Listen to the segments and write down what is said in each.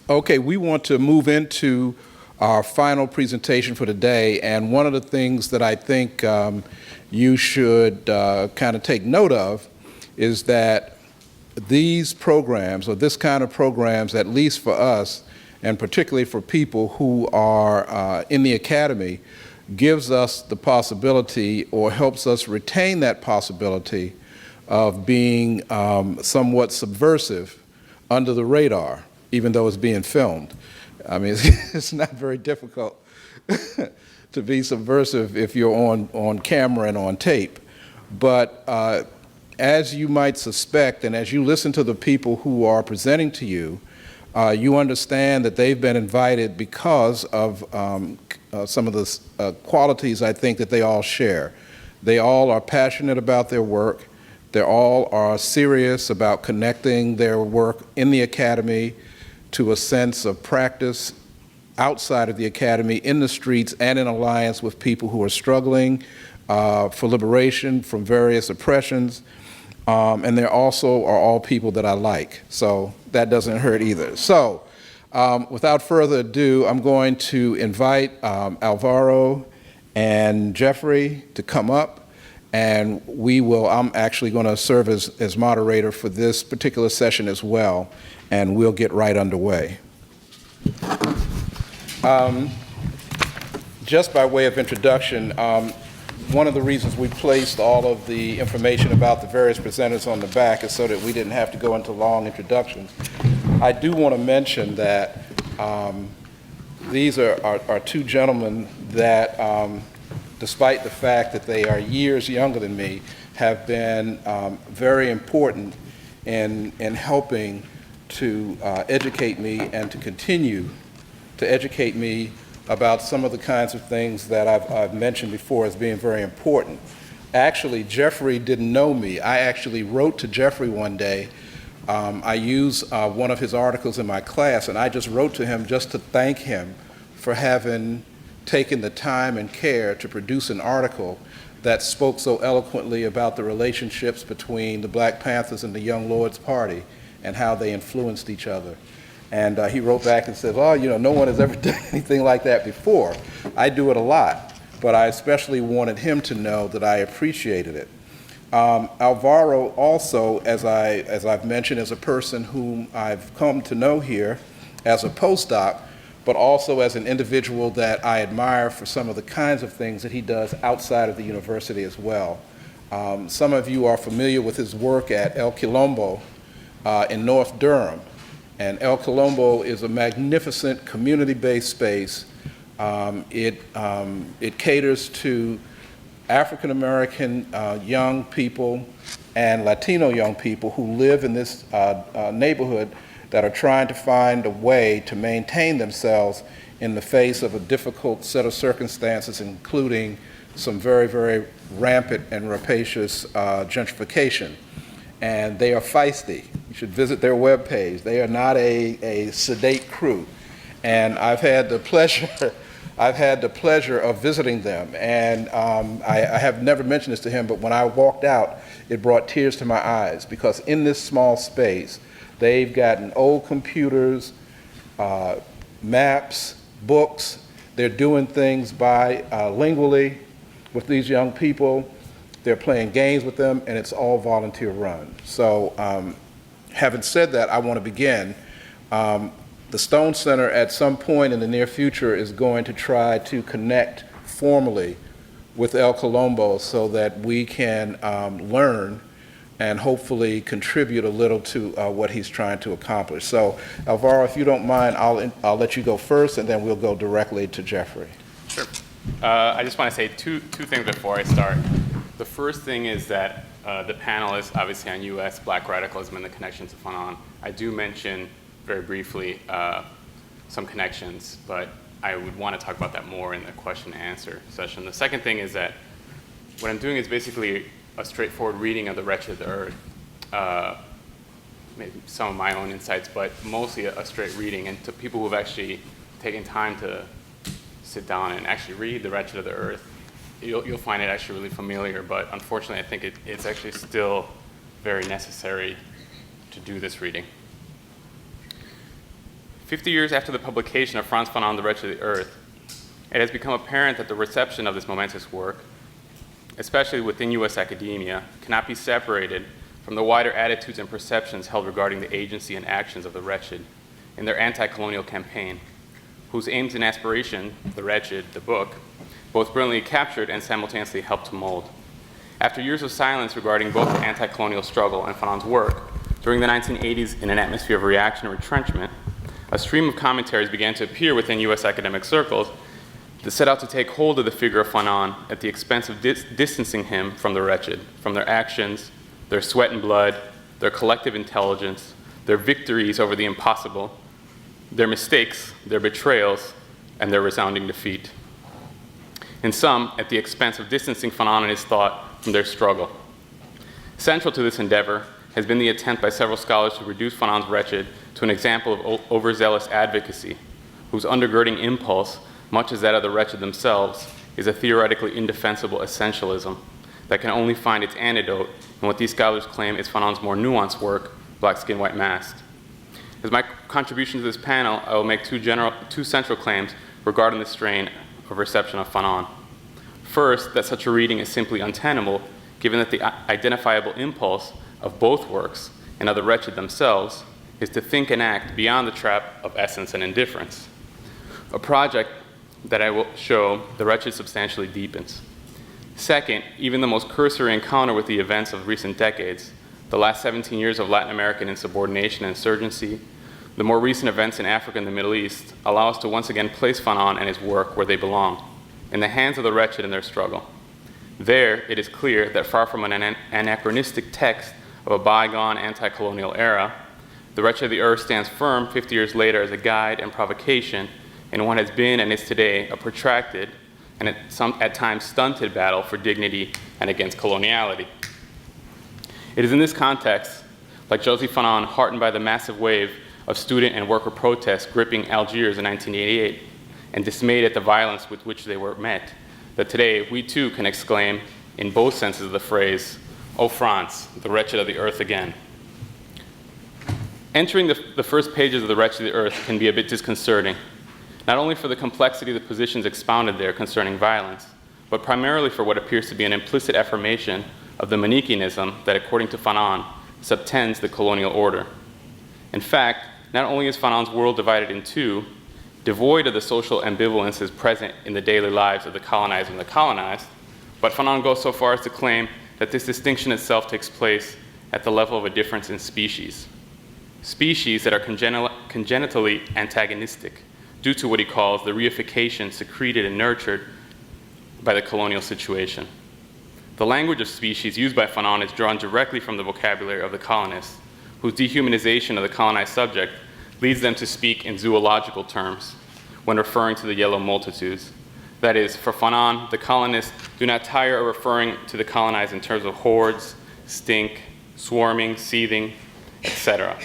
Okay, we want to move into our final presentation for today, and one of the things that I think you should kind of take note of is that these programs, or this kind of programs, at least for us, and particularly for people who are in the academy, gives us the possibility or helps us retain that possibility of being somewhat subversive under the radar, even though it's being filmed. I mean, it's not very difficult to be subversive if you're on camera and on tape. But as you might suspect, and as you listen to the people who are presenting to you, you understand that they've been invited because of some of the qualities I think that they all share. They all are passionate about their work. They all are serious about connecting their work in the academy to a sense of practice outside of the academy, in the streets, and in alliance with people who are struggling for liberation from various oppressions. And they also are all people that I like, so that doesn't hurt either. So without further ado, I'm going to invite Alvaro and Jeffrey to come up, and I'm actually going to serve as moderator for this particular session as well, and we'll get right underway. Just by way of introduction, one of the reasons we placed all of the information about the various presenters on the back is so that we didn't have to go into long introductions. I do want to mention that these are two gentlemen that, despite the fact that they are years younger than me, have been very important in helping to educate me and to continue to educate me about some of the kinds of things that I've mentioned before as being very important. Actually, Jeffrey didn't know me. I actually wrote to Jeffrey one day. I used one of his articles in my class, and I just wrote to him just to thank him for having taken the time and care to produce an article that spoke so eloquently about the relationships between the Black Panthers and the Young Lords Party and how they influenced each other. And he wrote back and said, oh, no one has ever done anything like that before. I do it a lot, but I especially wanted him to know that I appreciated it. Alvaro also, as I've mentioned, is a person whom I've come to know here as a postdoc, but also as an individual that I admire for some of the kinds of things that he does outside of the university as well. Some of you are familiar with his work at El Quilombo in North Durham. And El Colombo is a magnificent community-based space. It caters to African-American young people and Latino young people who live in this neighborhood that are trying to find a way to maintain themselves in the face of a difficult set of circumstances, including some very, very rampant and rapacious gentrification. And they are feisty. You should visit their webpage. They are not a sedate crew. And I've had the pleasure of visiting them. And I have never mentioned this to him, but when I walked out, it brought tears to my eyes, because in this small space, they've gotten old computers, maps, books. They're doing things bilingually with these young people. They're playing games with them, and it's all volunteer run. So having said that, I want to begin. The Stone Center at some point in the near future is going to try to connect formally with El Colombo so that we can learn and hopefully contribute a little to what he's trying to accomplish. So Alvaro, if you don't mind, I'll let you go first, and then we'll go directly to Jeffrey. Sure. I just want to say two things before I start. The first thing is that the panelists, obviously on U.S. Black radicalism and the connections to Fanon, I do mention very briefly some connections, but I would want to talk about that more in the question and answer session. The second thing is that what I'm doing is basically a straightforward reading of the Wretched of the Earth, maybe some of my own insights, but mostly a straight reading. And to people who have actually taken time to sit down and actually read the Wretched of the Earth, you'll find it actually really familiar, but unfortunately I think it's actually still very necessary to do this reading. 50 years after the publication of Frantz Fanon, The Wretched of the Earth, it has become apparent that the reception of this momentous work, especially within US academia, cannot be separated from the wider attitudes and perceptions held regarding the agency and actions of the Wretched in their anti-colonial campaign, whose aims and aspiration, The Wretched, the book, both brilliantly captured and simultaneously helped to mold. After years of silence regarding both the anti-colonial struggle and Fanon's work, during the 1980s, in an atmosphere of reaction and retrenchment, a stream of commentaries began to appear within US academic circles that set out to take hold of the figure of Fanon at the expense of distancing him from the Wretched, from their actions, their sweat and blood, their collective intelligence, their victories over the impossible, their mistakes, their betrayals, and their resounding defeat. In some, at the expense of distancing Fanon and his thought from their struggle. Central to this endeavor has been the attempt by several scholars to reduce Fanon's Wretched to an example of overzealous advocacy, whose undergirding impulse, much as that of the Wretched themselves, is a theoretically indefensible essentialism that can only find its antidote in what these scholars claim is Fanon's more nuanced work, Black Skin, White Masked. As my contribution to this panel, I will make two central claims regarding the strain of reception of Fanon. First, that such a reading is simply untenable, given that the identifiable impulse of both works and of the Wretched themselves is to think and act beyond the trap of essence and indifference. A project that I will show the Wretched substantially deepens. Second, even the most cursory encounter with the events of recent decades, the last 17 years of Latin American insubordination and insurgency, the more recent events in Africa and the Middle East, allow us to once again place Fanon and his work where they belong, in the hands of the Wretched in their struggle. There, it is clear that far from an anachronistic text of a bygone anti-colonial era, The Wretched of the Earth stands firm 50 years later as a guide and provocation in what has been and is today a protracted and at times stunted battle for dignity and against coloniality. It is in this context, like Josie Fanon, heartened by the massive wave of student and worker protests gripping Algiers in 1988, and dismayed at the violence with which they were met, that today we too can exclaim, in both senses of the phrase, "O France, the Wretched of the Earth again." Entering the first pages of The Wretched of the Earth can be a bit disconcerting, not only for the complexity of the positions expounded there concerning violence, but primarily for what appears to be an implicit affirmation of the Manichaeism that, according to Fanon, subtends the colonial order. In fact, not only is Fanon's world divided in two, devoid of the social ambivalences present in the daily lives of the colonized and the colonized, but Fanon goes so far as to claim that this distinction itself takes place at the level of a difference in species. Species that are congenitally antagonistic due to what he calls the reification secreted and nurtured by the colonial situation. The language of species used by Fanon is drawn directly from the vocabulary of the colonists, whose dehumanization of the colonized subject leads them to speak in zoological terms when referring to the yellow multitudes. That is, for Fanon, the colonists do not tire of referring to the colonized in terms of hordes, stink, swarming, seething, etc.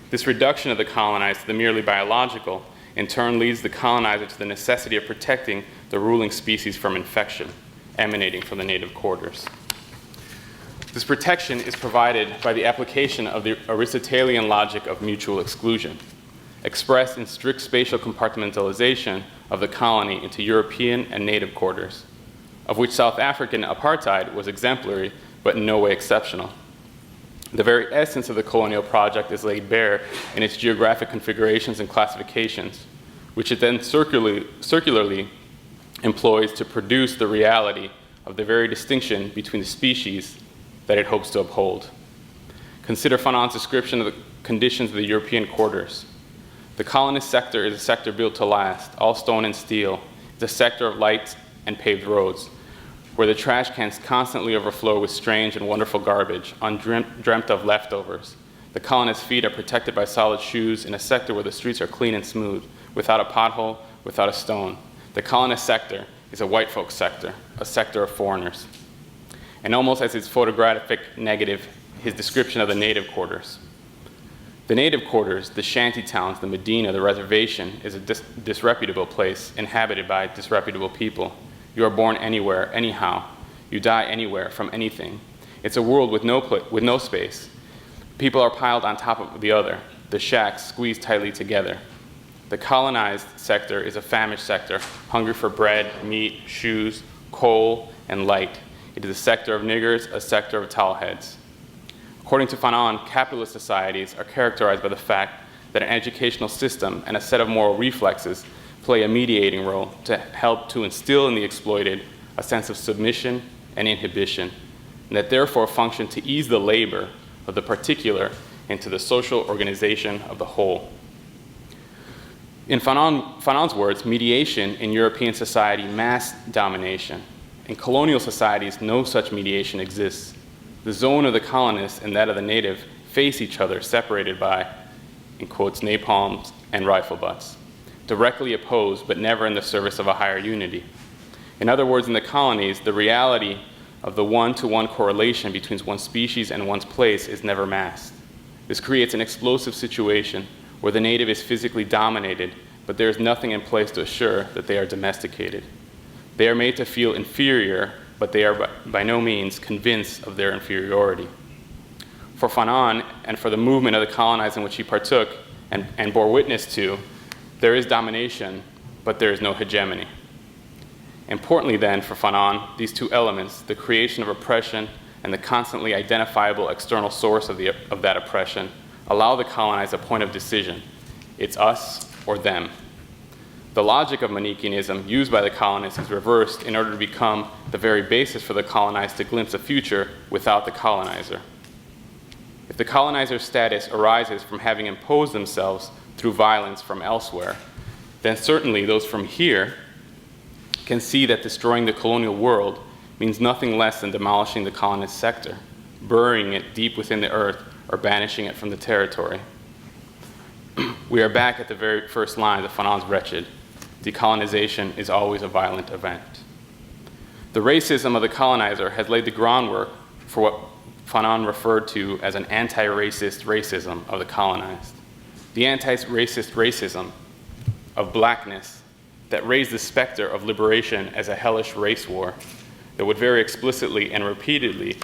This reduction of the colonized to the merely biological in turn leads the colonizer to the necessity of protecting the ruling species from infection emanating from the native quarters. This protection is provided by the application of the Aristotelian logic of mutual exclusion, expressed in strict spatial compartmentalization of the colony into European and native quarters, of which South African apartheid was exemplary but in no way exceptional. The very essence of the colonial project is laid bare in its geographic configurations and classifications, which it then circularly employs to produce the reality of the very distinction between the species that it hopes to uphold. Consider Fanon's description of the conditions of the European quarters. The colonist sector is a sector built to last, all stone and steel. It's a sector of lights and paved roads, where the trash cans constantly overflow with strange and wonderful garbage, undreamt of leftovers. The colonists' feet are protected by solid shoes in a sector where the streets are clean and smooth, without a pothole, without a stone. The colonist sector is a white folk sector, a sector of foreigners. And almost as his photographic negative, his description of the native quarters. The native quarters, the shanty towns, the Medina, the reservation, is a disreputable place inhabited by disreputable people. You are born anywhere, anyhow. You die anywhere, from anything. It's a world with no space. People are piled on top of the other, the shacks squeezed tightly together. The colonized sector is a famished sector, hungry for bread, meat, shoes, coal, and light. It is a sector of niggers, a sector of towelheads. According to Fanon, capitalist societies are characterized by the fact that an educational system and a set of moral reflexes play a mediating role to help to instill in the exploited a sense of submission and inhibition, and that therefore function to ease the labor of the particular into the social organization of the whole. In Fanon's words, mediation in European society masked domination. In colonial societies, no such mediation exists. The zone of the colonist and that of the native face each other, separated by, in quotes, napalms and rifle butts, directly opposed but never in the service of a higher unity. In other words, in the colonies, the reality of the one-to-one correlation between one's species and one's place is never masked. This creates an explosive situation where the native is physically dominated, but there is nothing in place to assure that they are domesticated. They are made to feel inferior, but they are by no means convinced of their inferiority. For Fanon, and for the movement of the colonized in which he partook and bore witness to, there is domination, but there is no hegemony. Importantly then, for Fanon, these two elements, the creation of oppression and the constantly identifiable external source of that oppression, allow the colonized a point of decision. It's us or them. The logic of Manichaeanism used by the colonists is reversed in order to become the very basis for the colonized to glimpse a future without the colonizer. If the colonizer's status arises from having imposed themselves through violence from elsewhere, then certainly those from here can see that destroying the colonial world means nothing less than demolishing the colonist sector, burying it deep within the earth, or banishing it from the territory. We are back at the very first line of Fanon's Wretched. Decolonization is always a violent event. The racism of the colonizer has laid the groundwork for what Fanon referred to as an anti-racist racism of the colonized. The anti-racist racism of blackness that raised the specter of liberation as a hellish race war that would very explicitly and repeatedly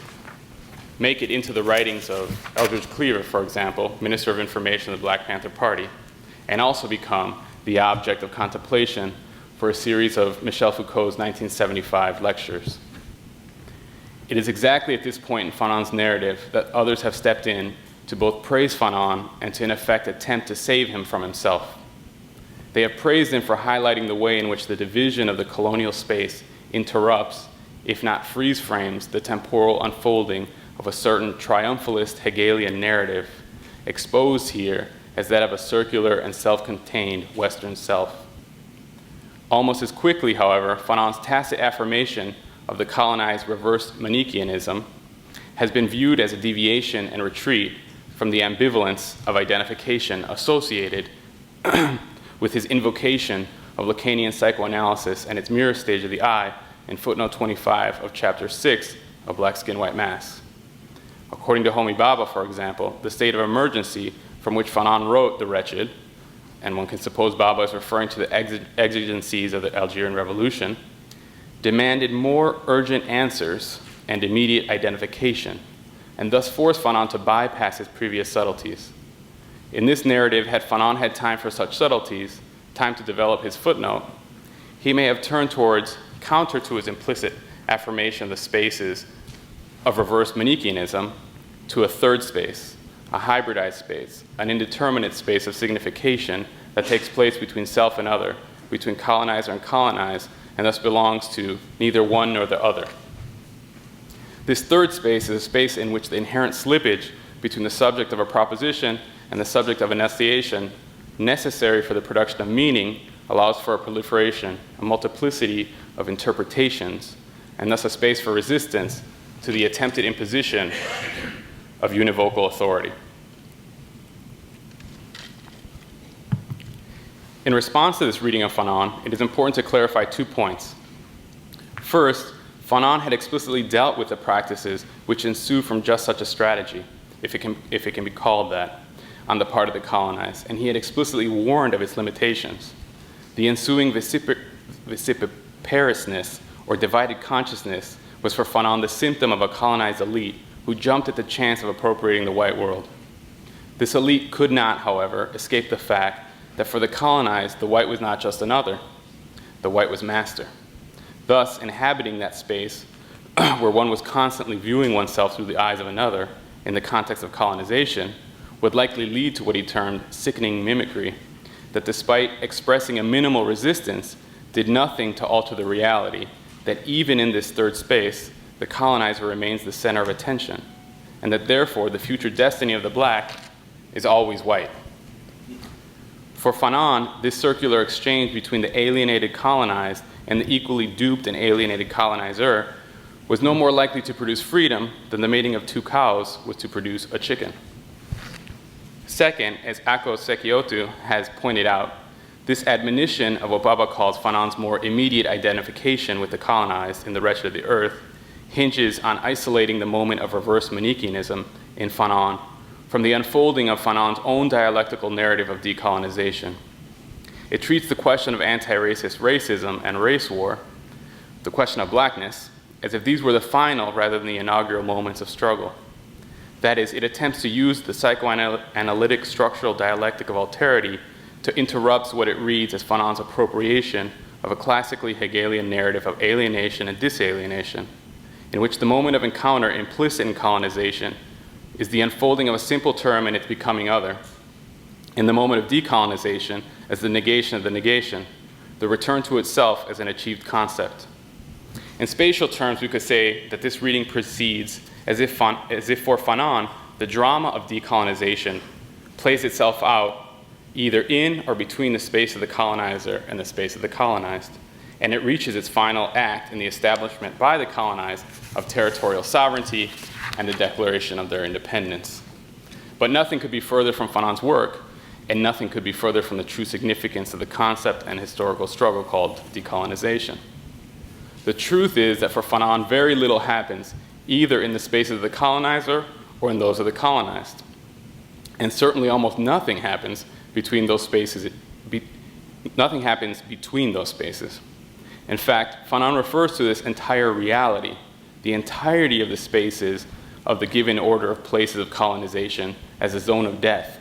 make it into the writings of Eldridge Cleaver, for example, Minister of Information of the Black Panther Party, and also become the object of contemplation for a series of Michel Foucault's 1975 lectures. It is exactly at this point in Fanon's narrative that others have stepped in to both praise Fanon and to in effect attempt to save him from himself. They have praised him for highlighting the way in which the division of the colonial space interrupts, if not freeze frames, the temporal unfolding of a certain triumphalist Hegelian narrative, exposed here as that of a circular and self-contained Western self. Almost as quickly, however, Fanon's tacit affirmation of the colonized reverse Manichaeanism has been viewed as a deviation and retreat from the ambivalence of identification associated with his invocation of Lacanian psychoanalysis and its mirror stage of the eye in footnote 25 of chapter 6 of Black Skin, White Mask. According to Homi Bhabha, for example, the state of emergency from which Fanon wrote The Wretched, and one can suppose Bhabha is referring to the exigencies of the Algerian Revolution, demanded more urgent answers and immediate identification, and thus forced Fanon to bypass his previous subtleties. In this narrative, had Fanon had time for such subtleties, time to develop his footnote, he may have turned towards, counter to his implicit affirmation of the spaces of reverse Manichaeanism, to a third space, a hybridized space, an indeterminate space of signification that takes place between self and other, between colonizer and colonized, and thus belongs to neither one nor the other. This third space is a space in which the inherent slippage between the subject of a proposition and the subject of enunciation, necessary for the production of meaning, allows for a proliferation, a multiplicity of interpretations, and thus a space for resistance to the attempted imposition of univocal authority. In response to this reading of Fanon, it is important to clarify 2 points. First, Fanon had explicitly dealt with the practices which ensue from just such a strategy, if it can be called that, on the part of the colonized, and he had explicitly warned of its limitations. The ensuing vociferousness or divided consciousness was for Fanon the symptom of a colonized elite who jumped at the chance of appropriating the white world. This elite could not, however, escape the fact that for the colonized, the white was not just another, the white was master. Thus, inhabiting that space where one was constantly viewing oneself through the eyes of another in the context of colonization would likely lead to what he termed sickening mimicry, that despite expressing a minimal resistance, did nothing to alter the reality that even in this third space, the colonizer remains the center of attention, and that therefore the future destiny of the black is always white. For Fanon, this circular exchange between the alienated colonized and the equally duped and alienated colonizer was no more likely to produce freedom than the mating of two cows was to produce a chicken. Second, as Ako Sekiotu has pointed out, this admonition of what Baba calls Fanon's more immediate identification with the colonized in the Wretched of the Earth hinges on isolating the moment of reverse Manichaeanism in Fanon from the unfolding of Fanon's own dialectical narrative of decolonization. It treats the question of anti-racist racism and race war, the question of blackness, as if these were the final rather than the inaugural moments of struggle. That is, it attempts to use the psychoanalytic structural dialectic of alterity to interrupt what it reads as Fanon's appropriation of a classically Hegelian narrative of alienation and disalienation, in which the moment of encounter implicit in colonization is the unfolding of a simple term and its becoming other, in the moment of decolonization as the negation of the negation, the return to itself as an achieved concept. In spatial terms, we could say that this reading proceeds as if for Fanon, the drama of decolonization plays itself out either in or between the space of the colonizer and the space of the colonized, and it reaches its final act in the establishment by the colonized of territorial sovereignty and the declaration of their independence. But nothing could be further from Fanon's work, and nothing could be further from the true significance of the concept and historical struggle called decolonization. The truth is that for Fanon, very little happens either in the spaces of the colonizer or in those of the colonized. And certainly almost nothing happens between those spaces. Nothing happens between those spaces. In fact, Fanon refers to this entire reality, the entirety of the spaces of the given order of places of colonization, as a zone of death.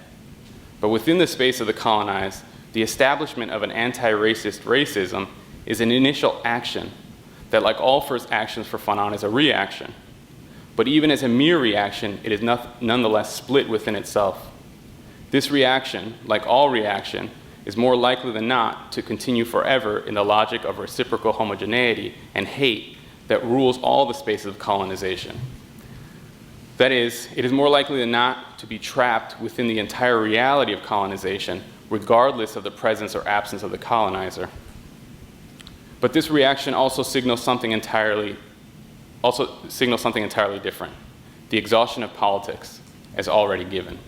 But within the space of the colonized, the establishment of an anti-racist racism is an initial action that, like all first actions for Fanon, is a reaction. But even as a mere reaction, it is nonetheless split within itself. This reaction, like all reaction, is more likely than not to continue forever in the logic of reciprocal homogeneity and hate that rules all the spaces of colonization. That is, it is more likely than not to be trapped within the entire reality of colonization, regardless of the presence or absence of the colonizer. But this reaction also signals something entirely different, the exhaustion of politics as already given.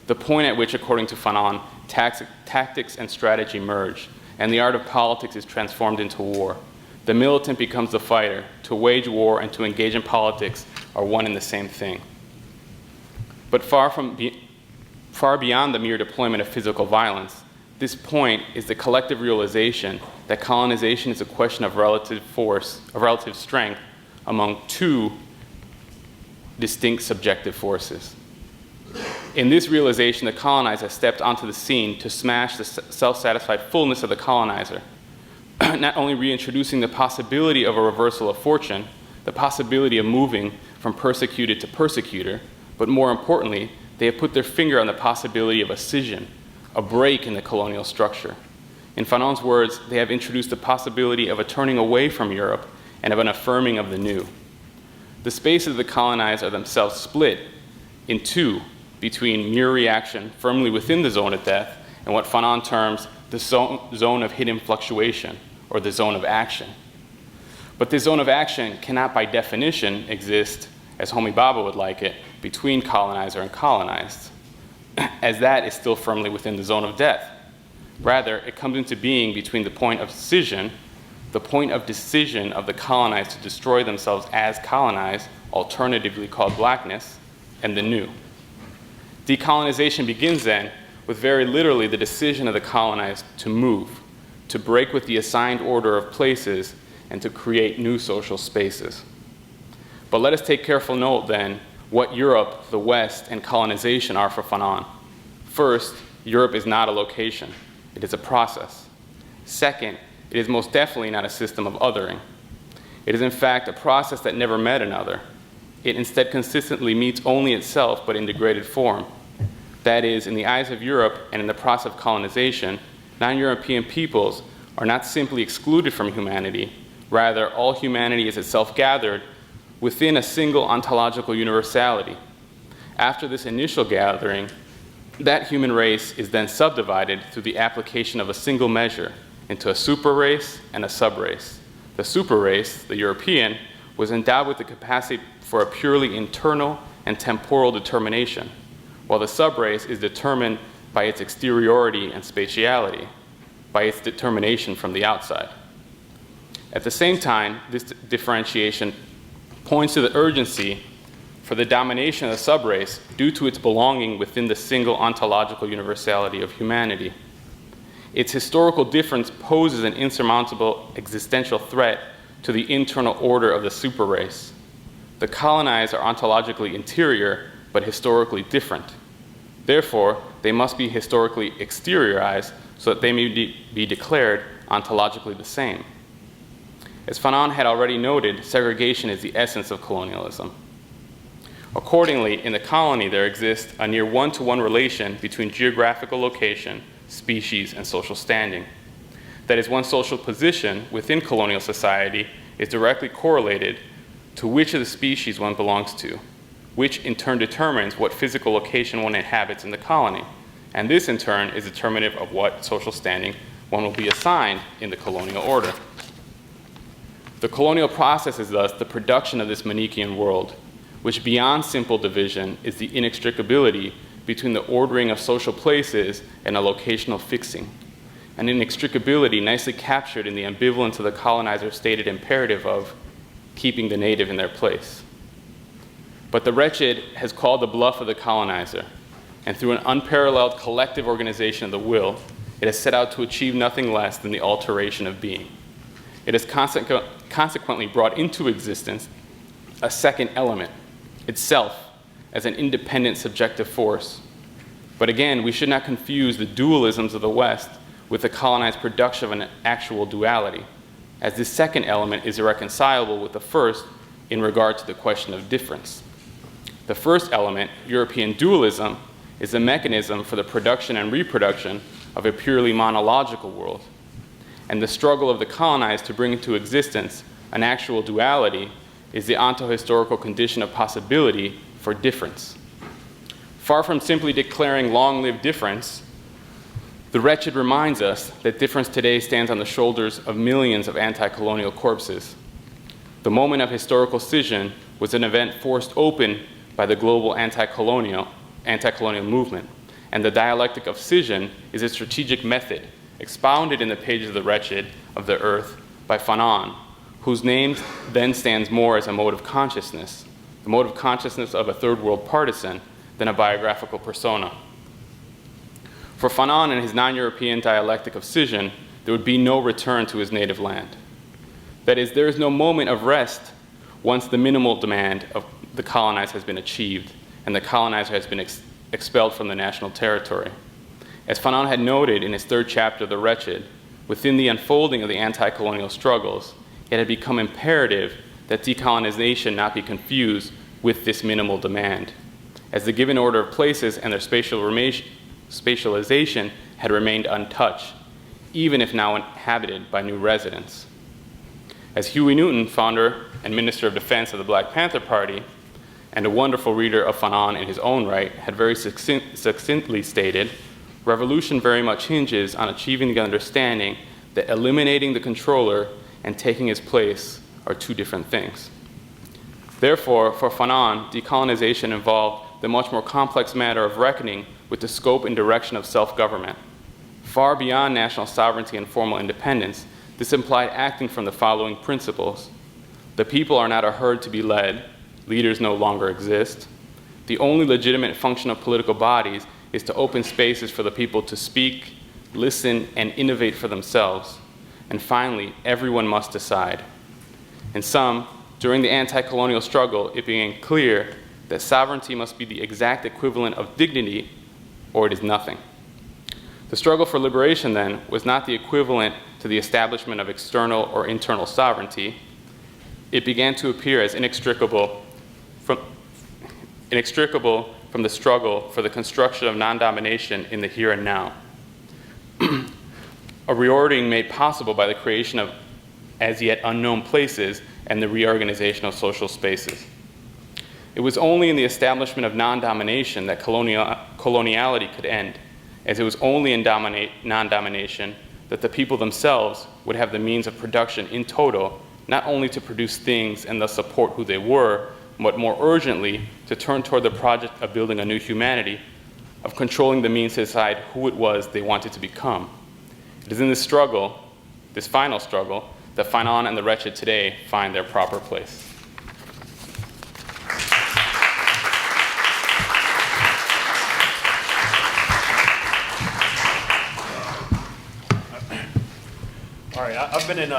The point at which, according to Fanon, tactics and strategy merge, and the art of politics is transformed into war. The militant becomes the fighter. To wage war and to engage in politics are one and the same thing. But far beyond the mere deployment of physical violence, this point is the collective realization that colonization is a question of relative force, of relative strength among two distinct subjective forces. In this realization, the colonizer stepped onto the scene to smash the self-satisfied fullness of the colonizer, not only reintroducing the possibility of a reversal of fortune, the possibility of moving from persecuted to persecutor, but more importantly, they have put their finger on the possibility of a scission, a break in the colonial structure. In Fanon's words, they have introduced the possibility of a turning away from Europe and of an affirming of the new. The spaces of the colonized are themselves split in two, between mere reaction firmly within the zone of death and what Fanon terms the zone of hidden fluctuation, or the zone of action. But this zone of action cannot by definition exist, as Homi Bhabha would like it, between colonizer and colonized, as that is still firmly within the zone of death. Rather, it comes into being between the point of scission, the point of decision of the colonized to destroy themselves as colonized, alternatively called blackness, and the new. Decolonization begins then with very literally the decision of the colonized to move, to break with the assigned order of places, and to create new social spaces. But let us take careful note then what Europe, the West, and colonization are for Fanon. First, Europe is not a location. It is a process. Second, it is most definitely not a system of othering. It is in fact a process that never met another. It instead consistently meets only itself, but in degraded form. That is, in the eyes of Europe and in the process of colonization, non-European peoples are not simply excluded from humanity. Rather, all humanity is itself gathered within a single ontological universality. After this initial gathering, that human race is then subdivided through the application of a single measure into a super race and a sub-race. The super race, the European, was endowed with the capacity for a purely internal and temporal determination, while the sub-race is determined by its exteriority and spatiality, by its determination from the outside. At the same time, this differentiation points to the urgency for the domination of the sub-race due to its belonging within the single ontological universality of humanity. Its historical difference poses an insurmountable existential threat to the internal order of the super race. The colonized are ontologically interior, but historically different. Therefore, they must be historically exteriorized so that they may be declared ontologically the same. As Fanon had already noted, segregation is the essence of colonialism. Accordingly, in the colony, there exists a near one-to-one relation between geographical location, species, and social standing. That is, one's social position within colonial society is directly correlated to which of the species one belongs to, which in turn determines what physical location one inhabits in the colony. And this, in turn, is determinative of what social standing one will be assigned in the colonial order. The colonial process is thus the production of this Manichaean world, which beyond simple division is the inextricability between the ordering of social places and a locational fixing, an inextricability nicely captured in the ambivalence of the colonizer's stated imperative of keeping the native in their place. But the Wretched has called the bluff of the colonizer, and through an unparalleled collective organization of the will, it has set out to achieve nothing less than the alteration of being. It has consequently brought into existence a second element, itself, as an independent subjective force. But again, we should not confuse the dualisms of the West with the colonized production of an actual duality, as this second element is irreconcilable with the first in regard to the question of difference. The first element, European dualism, is a mechanism for the production and reproduction of a purely monological world. And the struggle of the colonized to bring into existence an actual duality is the ontohistorical condition of possibility for difference. Far from simply declaring long-lived difference, the Wretched reminds us that difference today stands on the shoulders of millions of anti-colonial corpses. The moment of historical scission was an event forced open by the global anti-colonial movement, and the dialectic of scission is a strategic method expounded in the pages of the Wretched of the Earth by Fanon, whose name then stands more as a mode of consciousness, the mode of consciousness of a third world partisan than a biographical persona. For Fanon and his non-European dialectic of scission, there would be no return to his native land. That is, there is no moment of rest once the minimal demand of the colonized has been achieved and the colonizer has been expelled from the national territory. As Fanon had noted in his third chapter, The Wretched, within the unfolding of the anti-colonial struggles, it had become imperative that decolonization not be confused with this minimal demand, as the given order of places and their spatialization had remained untouched, even if now inhabited by new residents. As Huey Newton, founder and Minister of Defense of the Black Panther Party, and a wonderful reader of Fanon in his own right, had very succinctly stated, revolution very much hinges on achieving the understanding that eliminating the controller and taking his place are two different things. Therefore, for Fanon, decolonization involved the much more complex matter of reckoning with the scope and direction of self-government. Far beyond national sovereignty and formal independence, this implied acting from the following principles. The people are not a herd to be led. Leaders no longer exist. The only legitimate function of political bodies is to open spaces for the people to speak, listen, and innovate for themselves. And finally, everyone must decide. In sum, during the anti-colonial struggle, it became clear that sovereignty must be the exact equivalent of dignity, or it is nothing. The struggle for liberation, then, was not the equivalent to the establishment of external or internal sovereignty. It began to appear as inextricable from the struggle for the construction of non-domination in the here and now. A reordering made possible by the creation of as yet unknown places and the reorganization of social spaces. It was only in the establishment of non-domination that coloniality could end, as it was only in non-domination that the people themselves would have the means of production in total, not only to produce things and thus support who they were, but more urgently to turn toward the project of building a new humanity, of controlling the means to decide who it was they wanted to become. It is in this struggle, this final struggle, that Fanon and the Wretched today find their proper place. All right, I've been in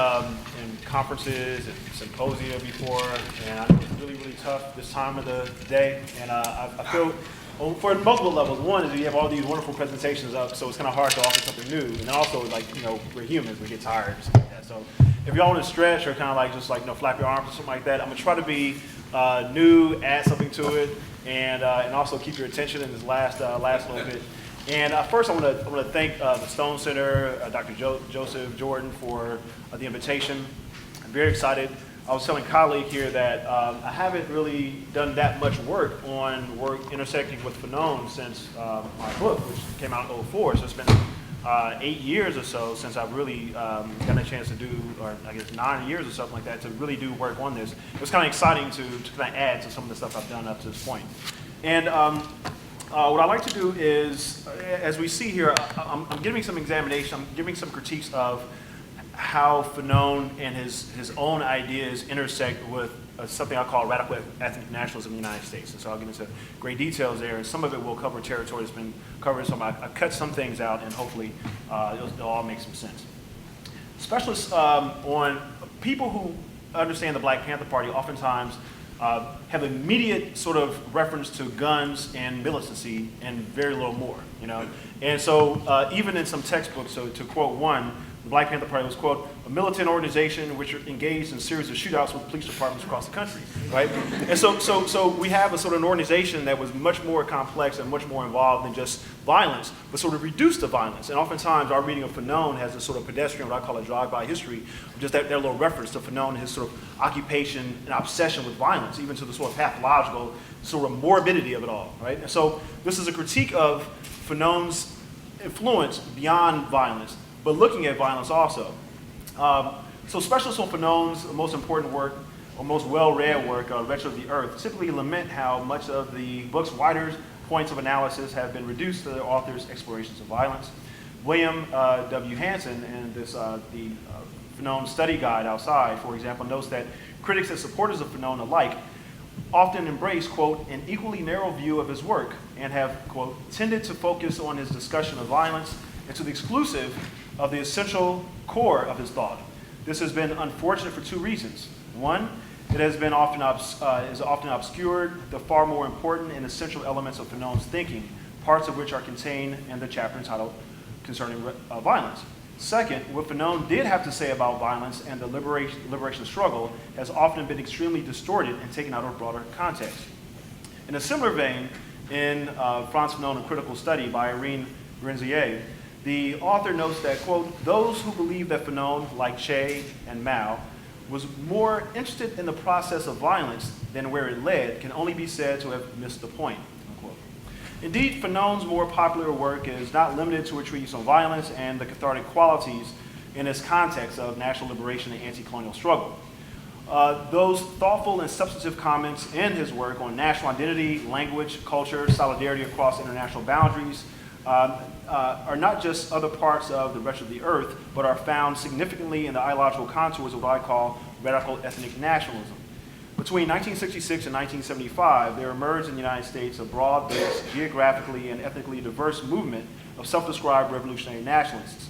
conferences and symposia before, and I know it's really, really tough this time of the day. And I feel, for multiple levels, one is you have all these wonderful presentations up, so it's kind of hard to offer something new. And also, like, we're humans, we get tired and stuff like that. So if y'all want to stretch or kind of like just like, flap your arms or something like that, I'm going to try to be new, add something to it, and also keep your attention in this last little bit. And first, I want to thank the Stone Center, Dr. Joseph Jordan, for the invitation. I'm very excited. I was telling a colleague here that I haven't really done that much work intersecting with Fanon since my book, which came out in 2004. So it's been 8 years or so since I've really gotten a chance to do, or I guess 9 years or something like that, to really do work on this. It was kind of exciting to kind of add to some of the stuff I've done up to this point. And what I like to do is, as we see here, I'm giving some examination, I'm giving some critiques of how Fanon and his own ideas intersect with something I call radical ethnic nationalism in the United States. And so I'll get into great details there, and some of it will cover territory that's been covered, so I cut some things out, and hopefully it'll all make some sense. Specialists on people who understand the Black Panther Party oftentimes have immediate sort of reference to guns and militancy and very little more, And so even in some textbooks, so to quote one, the Black Panther Party was, quote, a militant organization which engaged in a series of shootouts with police departments across the country, right? And so we have a sort of an organization that was much more complex and much more involved than just violence, but sort of reduced to violence. And oftentimes our reading of Fanon has this sort of pedestrian, what I call a drive-by history, of just that little reference to Fanon and his sort of occupation and obsession with violence, even to the sort of pathological sort of morbidity of it all, right? And so this is a critique of Fanon's influence beyond violence, but looking at violence also. So specialists on Fanon's most important work, or most well-read work, Wretched of the Earth, typically lament how much of the book's wider points of analysis have been reduced to the author's explorations of violence. William W. Hansen, in this the Fanon study guide outside, for example, notes that critics and supporters of Fanon alike often embrace, quote, an equally narrow view of his work and have, quote, tended to focus on his discussion of violence and to the exclusive of the essential core of his thought. This has been unfortunate for two reasons. One, it has been often obscured the far more important and essential elements of Fanon's thinking, parts of which are contained in the chapter entitled Concerning Violence. Second, what Fanon did have to say about violence and the liberation struggle has often been extremely distorted and taken out of broader context. In a similar vein, in Frantz Fanon, A Critical Study by Irene Renzier, the author notes that, quote, those who believe that Fanon, like Che and Mao, was more interested in the process of violence than where it led can only be said to have missed the point, unquote. Indeed, Fanon's more popular work is not limited to a treatise on violence and the cathartic qualities in its context of national liberation and anti-colonial struggle. Those thoughtful and substantive comments in his work on national identity, language, culture, solidarity across international boundaries are not just other parts of the Wretched of the Earth, but are found significantly in the ideological contours of what I call radical ethnic nationalism. Between 1966 and 1975, there emerged in the United States a broad-based, geographically and ethnically diverse movement of self-described revolutionary nationalists.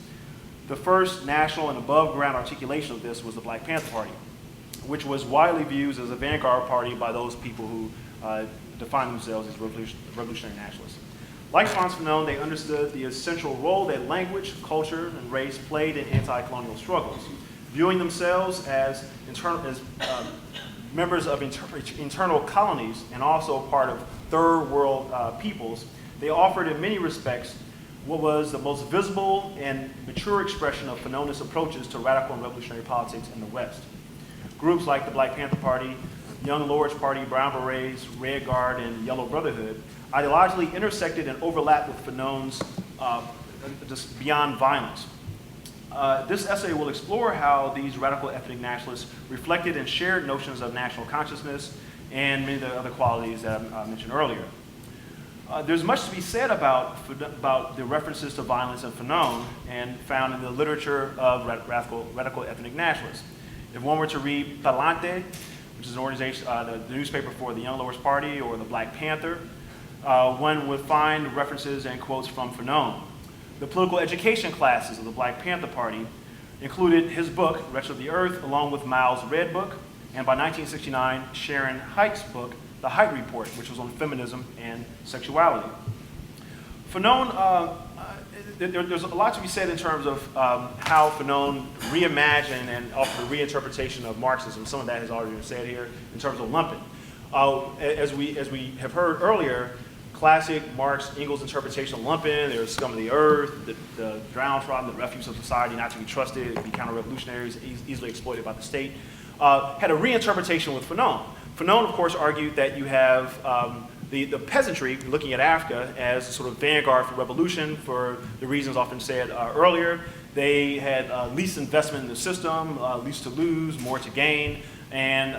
The first national and above-ground articulation of this was the Black Panther Party, which was widely viewed as a vanguard party by those people who define themselves as revolutionary nationalists. Like Frantz Fanon, they understood the essential role that language, culture, and race played in anti-colonial struggles. Viewing themselves as members of internal colonies and also part of third world peoples, they offered in many respects what was the most visible and mature expression of Fanonist approaches to radical and revolutionary politics in the West. Groups like the Black Panther Party, Young Lords Party, Brown Berets, Red Guard, and Yellow Brotherhood ideologically intersected and overlapped with Fanon's just beyond violence. This essay will explore how these radical ethnic nationalists reflected and shared notions of national consciousness and many of the other qualities that I mentioned earlier. There's much to be said about the references to violence in Fanon and found in the literature of radical ethnic nationalists. If one were to read Palante, which is an organization, the newspaper for the Young Lords Party or the Black Panther, one would find references and quotes from Fanon. The political education classes of the Black Panther Party included his book, Wretched of the Earth, along with Miles' Red Book, and by 1969, Sharon Haight's book, The Haight Report, which was on feminism and sexuality. Fanon, there's a lot to be said in terms of how Fanon reimagined and offered a reinterpretation of Marxism. Some of that has already been said here in terms of lumping. As we have heard earlier, classic Marx Engels interpretation of lumping, there's scum of the earth, the downtrodden, the refuse of society, not to be trusted, be counter-revolutionaries, easily exploited by the state, had a reinterpretation with Fanon. Fanon, of course, argued that you have the peasantry, looking at Africa, as a sort of vanguard for revolution for the reasons often said earlier. They had least investment in the system, least to lose, more to gain, and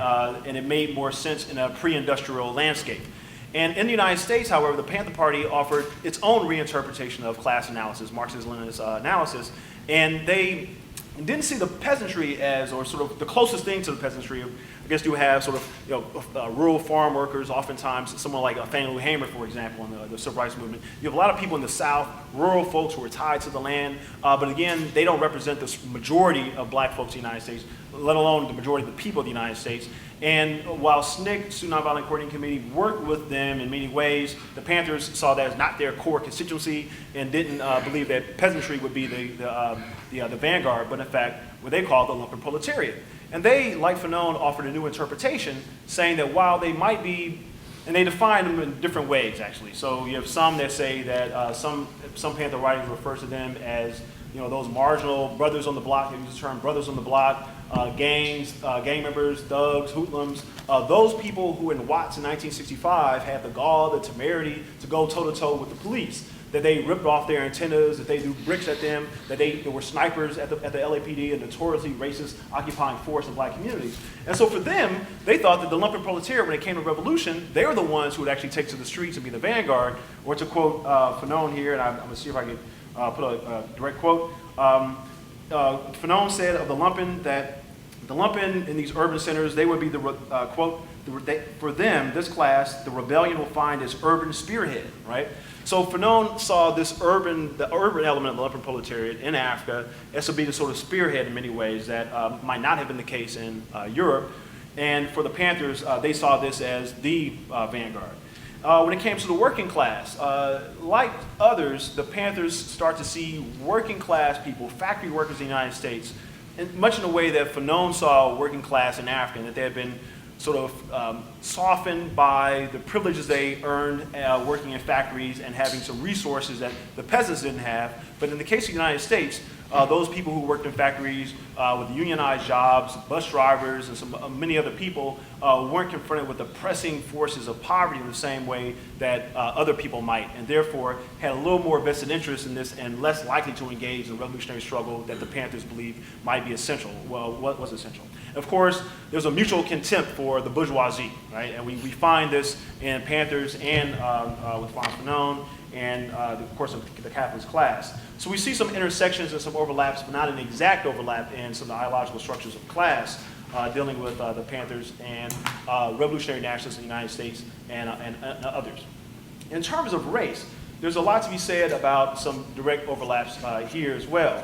it made more sense in a pre-industrial landscape. And in the United States, however, the Panther Party offered its own reinterpretation of class analysis, Marxist-Leninist analysis, and they didn't see the peasantry as, or sort of the closest thing to the peasantry. I guess you have sort of, rural farm workers, oftentimes someone like Fannie Lou Hamer, for example, in the civil rights movement. You have a lot of people in the South, rural folks who are tied to the land, but again, they don't represent the majority of black folks in the United States, let alone the majority of the people of the United States. And while SNCC, Student Nonviolent Coordinating Committee, worked with them in many ways, the Panthers saw that as not their core constituency and didn't believe that peasantry would be the vanguard, but in fact, what they called the lumpen proletariat. And they, like Fanon, offered a new interpretation, saying that while they might be, and they define them in different ways, actually. So you have some that say that some Panther writings refer to them as, those marginal brothers on the block. They use the term brothers on the block, gangs, gang members, thugs, hoodlums. Those people who in Watts in 1965 had the gall, the temerity to go toe-to-toe with the police. That they ripped off their antennas, that they threw bricks at them, that there were snipers at the LAPD, a notoriously racist occupying force in black communities. And so for them, they thought that the lumpen proletariat, when it came to revolution, they were the ones who would actually take to the streets and be the vanguard. Or to quote Fanon here, and I'm going to see if I can put a direct quote. Fanon said of the lumpen that the lumpen in these urban centers, they would be the, quote, for them, this class, the rebellion will find its urban spearhead, right? So Fanon saw the urban element of the lumpen proletariat in Africa as to be the sort of spearhead in many ways that might not have been the case in Europe. And for the Panthers, they saw this as the vanguard. When it came to the working class, like others, the Panthers start to see working class people, factory workers in the United States, and much in the way that Fanon saw working class in Africa, and that they had been sort of softened by the privileges they earned working in factories and having some resources that the peasants didn't have. But in the case of the United States, those people who worked in factories with unionized jobs, bus drivers, and many other people weren't confronted with the pressing forces of poverty in the same way that other people might, and therefore had a little more vested interest in this and less likely to engage in the revolutionary struggle that the Panthers believed might be essential. Well, what was essential? Of course, there's a mutual contempt for the bourgeoisie, right? And we find this in Panthers and with Frantz Fanon and, of course, the capitalist class. So we see some intersections and some overlaps, but not an exact overlap in some of the ideological structures of class dealing with the Panthers and revolutionary nationalists in the United States and others. In terms of race, there's a lot to be said about some direct overlaps here as well.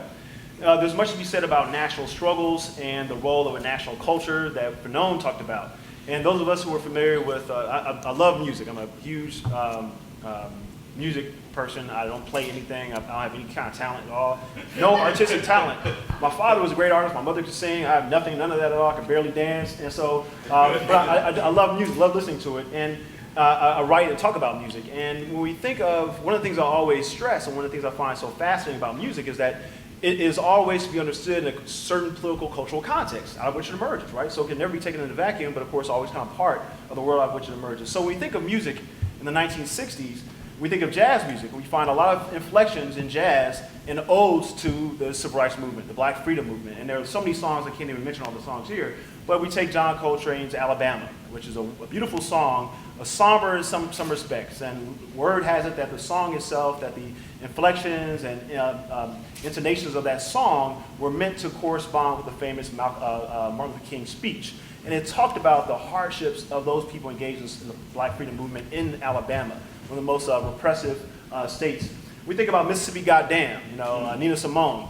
There's much to be said about national struggles and the role of a national culture that Fanon talked about. And those of us who are familiar with, I love music. I'm a huge music person. I don't play anything. I don't have any kind of talent at all. No artistic talent. My father was a great artist. My mother could sing. I have nothing, none of that at all. I could barely dance. And so, but I love music, love listening to it. And I write and talk about music. And when we think of, one of the things I always stress, and one of the things I find so fascinating about music is that it is always to be understood in a certain political, cultural context out of which it emerges, right? So it can never be taken in a vacuum, but of course always kind of part of the world out of which it emerges. So when we think of music in the 1960s, we think of jazz music. We find a lot of inflections in jazz and odes to the civil rights movement, the black freedom movement. And there are so many songs, I can't even mention all the songs here, but we take John Coltrane's Alabama, which is a beautiful song, a somber in some respects. And word has it that the song itself, that the inflections and intonations of that song were meant to correspond with the famous Martin Luther King speech. And it talked about the hardships of those people engaged in the black freedom movement in Alabama, one of the most repressive states. We think about Mississippi Goddamn, Nina Simone,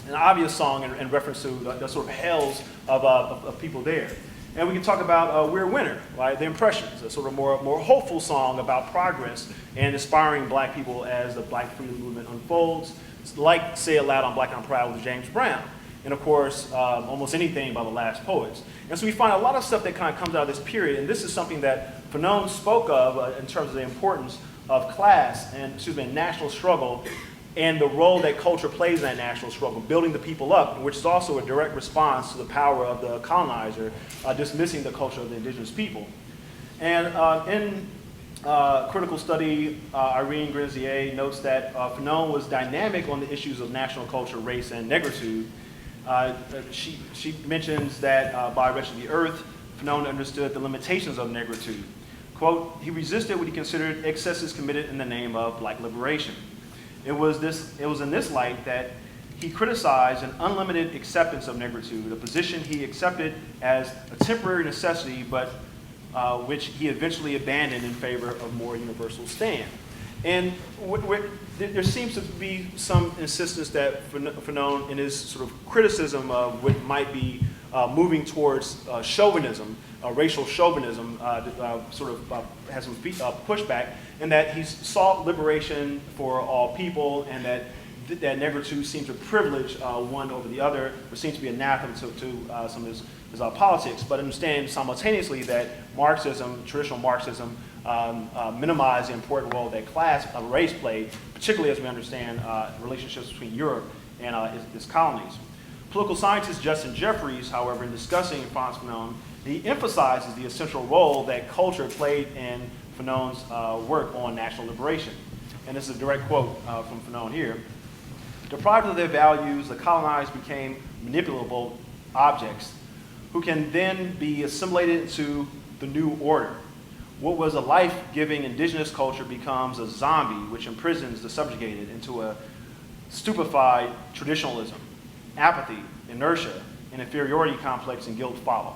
an obvious song in reference to the sort of hells of people there. And we can talk about We're a Winner, right? The Impressions, a sort of more hopeful song about progress and inspiring black people as the black freedom movement unfolds, like Say It Loud, I'm Black, I'm Proud with James Brown. And of course, Almost Anything by the Last Poets. And so we find a lot of stuff that kind of comes out of this period, and this is something that Fanon spoke of in terms of the importance of class and, national struggle, and the role that culture plays in that national struggle, building the people up, which is also a direct response to the power of the colonizer dismissing the culture of the indigenous people. And in critical study, Irene Grenzier notes that Fanon was dynamic on the issues of national culture, race, and negritude. She mentions that by Wretched the Earth, Fanon understood the limitations of negritude. Quote, he resisted what he considered excesses committed in the name of black liberation. It was in this light that he criticized an unlimited acceptance of negritude, a position he accepted as a temporary necessity, but which he eventually abandoned in favor of more universal stand. And there seems to be some insistence that Fanon, in his sort of criticism of what might be moving towards chauvinism, racial chauvinism, has some pushback, and that he sought liberation for all people, and that negritude seemed to privilege one over the other, which seems to be anathema to some of his politics, but understand simultaneously that Marxism, traditional Marxism, minimized the important role that class, race played, particularly as we understand relationships between Europe and its colonies. Political scientist Justin Jeffries, however, in discussing Frantz Fanon, he emphasizes the essential role that culture played in Fanon's work on national liberation. And this is a direct quote from Fanon here. Deprived of their values, the colonized became manipulable objects who can then be assimilated into the new order. What was a life-giving indigenous culture becomes a zombie which imprisons the subjugated into a stupefied traditionalism. Apathy, inertia, and inferiority complex and guilt follow.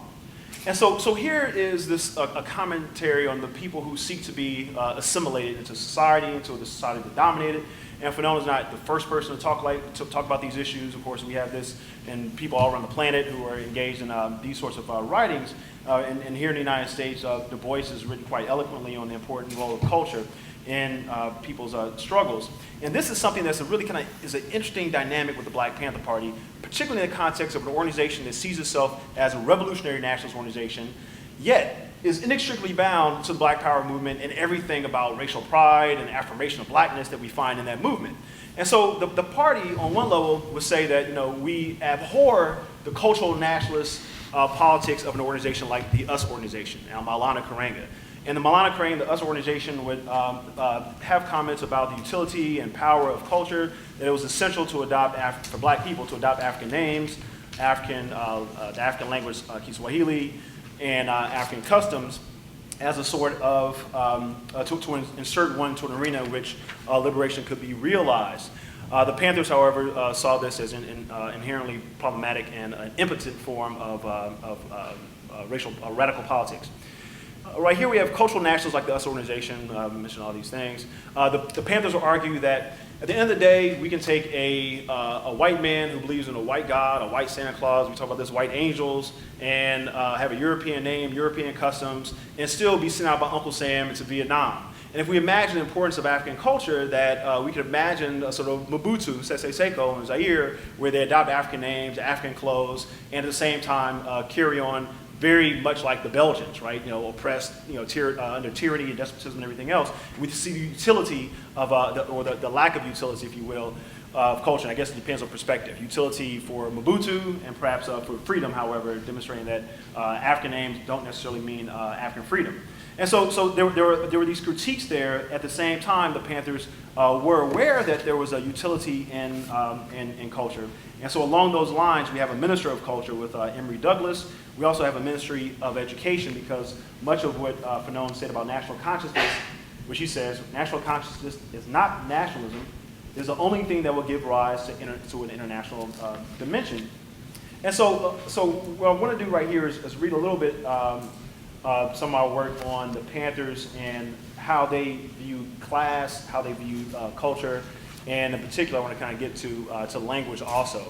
And so here is this a commentary on the people who seek to be assimilated into society, into the society that dominated. And Fanon is not the first person to talk about these issues. Of course, we have this in people all around the planet who are engaged in these sorts of writings. And here in the United States, Du Bois has written quite eloquently on the important role of culture in people's struggles. And this is something that's really is an interesting dynamic with the Black Panther Party, particularly in the context of an organization that sees itself as a revolutionary nationalist organization, yet is inextricably bound to the Black Power movement and everything about racial pride and affirmation of blackness that we find in that movement. And so the party, on one level, would say that we abhor the cultural nationalist politics of an organization like the US organization, Maulana Karenga. And the Maulana Karenga, the US organization, would have comments about the utility and power of culture, that it was essential to adopt, for Black people, to adopt African names, the African language Kiswahili, and African customs as a sort of, to insert one into an arena in which liberation could be realized. The Panthers, however, saw this as an inherently problematic and an impotent form of racial radical politics. Right here we have cultural nationalists like the US organization, mentioned all these things. The Panthers will argue that at the end of the day, we can take a white man who believes in a white God, a white Santa Claus, we talk about this, white angels, and have a European name, European customs, and still be sent out by Uncle Sam into Vietnam. And if we imagine the importance of African culture, that we could imagine a sort of Mobutu, Sese Seko, and Zaire, where they adopt African names, African clothes, and at the same time carry on very much like the Belgians, right? Oppressed, under tyranny and despotism and everything else. We see the utility of, the lack of utility, if you will, of culture. And I guess it depends on perspective. Utility for Mobutu and perhaps for freedom, however, demonstrating that African names don't necessarily mean African freedom. And so there were these critiques there. At the same time, the Panthers were aware that there was a utility in culture. And so along those lines, we have a Minister of Culture with Emory Douglas. We also have a Ministry of Education, because much of what Fanon said about national consciousness, which he says, national consciousness is not nationalism, is the only thing that will give rise to an international dimension. And so what I want to do right here is read a little bit some of our work on the Panthers and how they view class, how they view culture, and in particular, I want to kind of get to language also.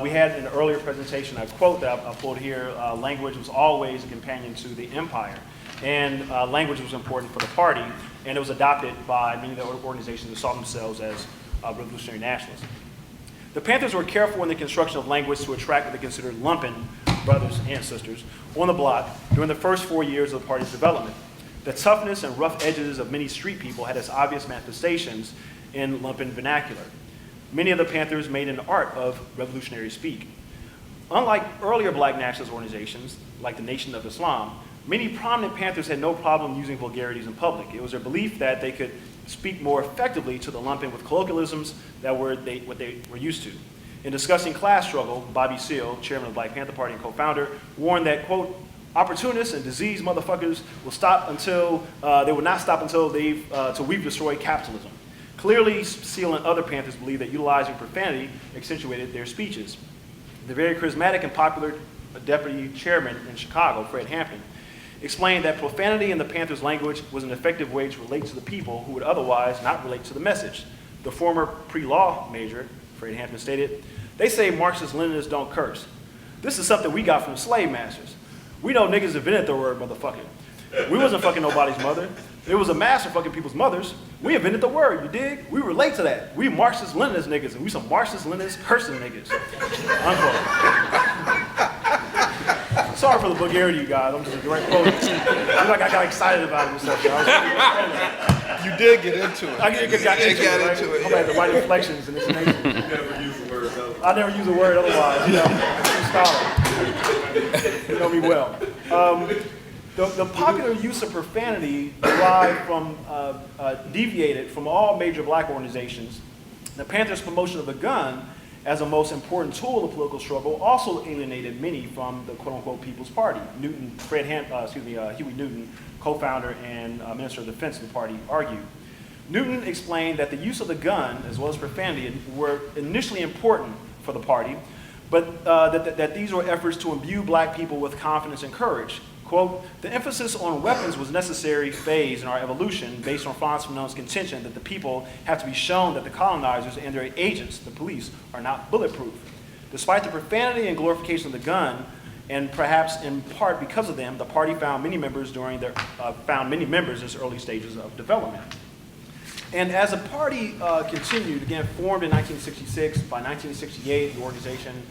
We had in an earlier presentation a quote that I pulled here: language was always a companion to the empire. And language was important for the party, and it was adopted by many of the organizations that saw themselves as revolutionary nationalists. The Panthers were careful in the construction of language to attract what they considered lumpen brothers and sisters on the block during the first 4 years of the party's development. The toughness and rough edges of many street people had its obvious manifestations in lumpen vernacular. Many of the Panthers made an art of revolutionary speak. Unlike earlier black nationalist organizations, like the Nation of Islam, many prominent Panthers had no problem using vulgarities in public. It was their belief that they could speak more effectively to the lumpen with colloquialisms that were what they were used to. In discussing class struggle, Bobby Seale, chairman of the Black Panther Party and co-founder, warned that, quote, opportunists and diseased motherfuckers will stop until, they will not stop until we've destroyed capitalism. Clearly, Seale and other Panthers believed that utilizing profanity accentuated their speeches. The very charismatic and popular deputy chairman in Chicago, Fred Hampton, explained that profanity in the Panthers' language was an effective way to relate to the people who would otherwise not relate to the message. The former pre-law major, Fred Hampton, stated, "They say Marxist-Leninists don't curse. This is something we got from the slave masters. We know niggas invented the word motherfucking. We wasn't fucking nobody's mother. There was a master fucking people's mothers. We invented the word, you dig? We relate to that. We Marxist-Leninist niggas, and we some Marxist-Leninist cursing niggas." Unquote. Sorry for the vulgarity, you guys. I'm just a direct quote. I feel like I got excited about it and stuff. You did get into it. I got into it. I'm at the right inflections and intonation. You never use the word otherwise. I never use a word otherwise. I'm a scholar. You know me well. The popular use of profanity derived from, deviated from all major black organizations. The Panthers' promotion of the gun as a most important tool of political struggle also alienated many from the quote-unquote People's Party. Huey Newton, co-founder and Minister of Defense of the party, argued. Newton explained that the use of the gun, as well as profanity, were initially important for the party, but that these were efforts to imbue black people with confidence and courage. Quote, "The emphasis on weapons was a necessary phase in our evolution based on Frantz Fanon's contention that the people have to be shown that the colonizers and their agents, the police, are not bulletproof. Despite the profanity and glorification of the gun, and perhaps in part because of them, the party found many members in its early stages of development." And as the party continued, again, formed in 1966, by 1968, the organization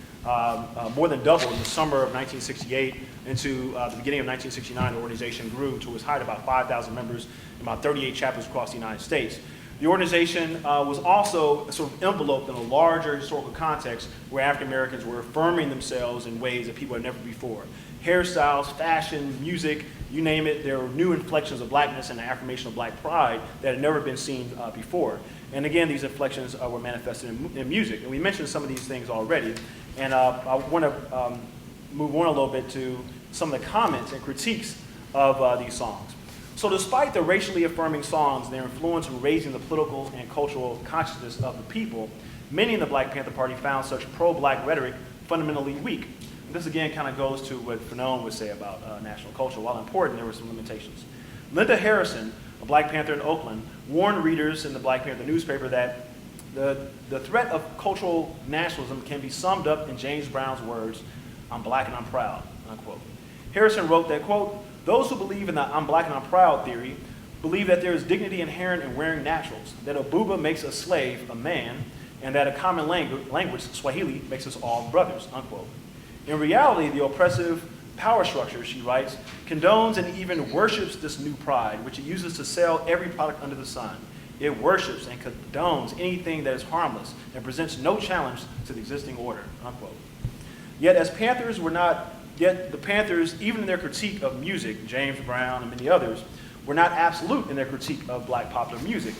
more than doubled in the summer of 1968 into the beginning of 1969. The organization grew to its height about 5,000 members in about 38 chapters across the United States. The organization was also sort of enveloped in a larger historical context where African Americans were affirming themselves in ways that people had never before. Hairstyles, fashion, music, you name it, there were new inflections of blackness and the affirmation of black pride that had never been seen before. And again, these inflections were manifested in music. And we mentioned some of these things already. And I want to move on a little bit to some of the comments and critiques of these songs. So despite the racially affirming songs and their influence in raising the political and cultural consciousness of the people, many in the Black Panther Party found such pro-black rhetoric fundamentally weak. And this again kind of goes to what Fanon would say about national culture. While important, there were some limitations. Linda Harrison, a Black Panther in Oakland, warned readers in the Black Panther newspaper that the threat of cultural nationalism can be summed up in James Brown's words, "I'm black and I'm proud," unquote. Harrison wrote that, quote, "Those who believe in the I'm black and I'm proud theory believe that there is dignity inherent in wearing naturals, that a buba makes a slave a man, and that a common language, Swahili, makes us all brothers, unquote. In reality, the oppressive power structure, she writes, condones and even worships this new pride, which it uses to sell every product under the sun. It worships and condones anything that is harmless and presents no challenge to the existing order, unquote. Yet the Panthers, even in their critique of music, James Brown and many others, were not absolute in their critique of black popular music.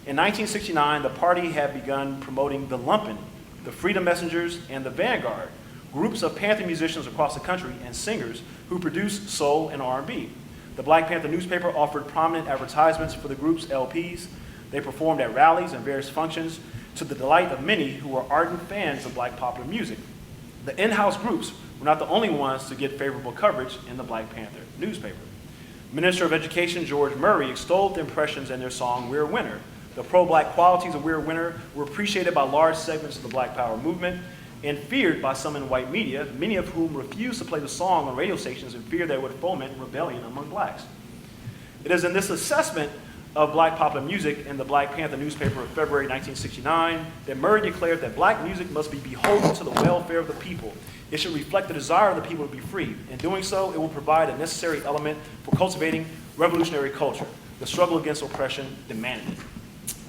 In 1969, the party had begun promoting the Lumpen, the Freedom Messengers, and the Vanguard, groups of Panther musicians across the country and singers who produced soul and R&B. The Black Panther newspaper offered prominent advertisements for the group's LPs. They performed at rallies and various functions to the delight of many who were ardent fans of black popular music. The in-house groups were not the only ones to get favorable coverage in the Black Panther newspaper. Minister of Education George Murray extolled the impressions in their song, We're a Winner. The pro-black qualities of We're a Winner were appreciated by large segments of the Black Power movement and feared by some in white media, many of whom refused to play the song on radio stations in fear that it would foment rebellion among blacks. It is in this assessment of black popular music in the Black Panther newspaper of February 1969 that Murray declared that black music must be beholden to the welfare of the people. It should reflect the desire of the people to be free. In doing so, it will provide a necessary element for cultivating revolutionary culture. The struggle against oppression demanded it.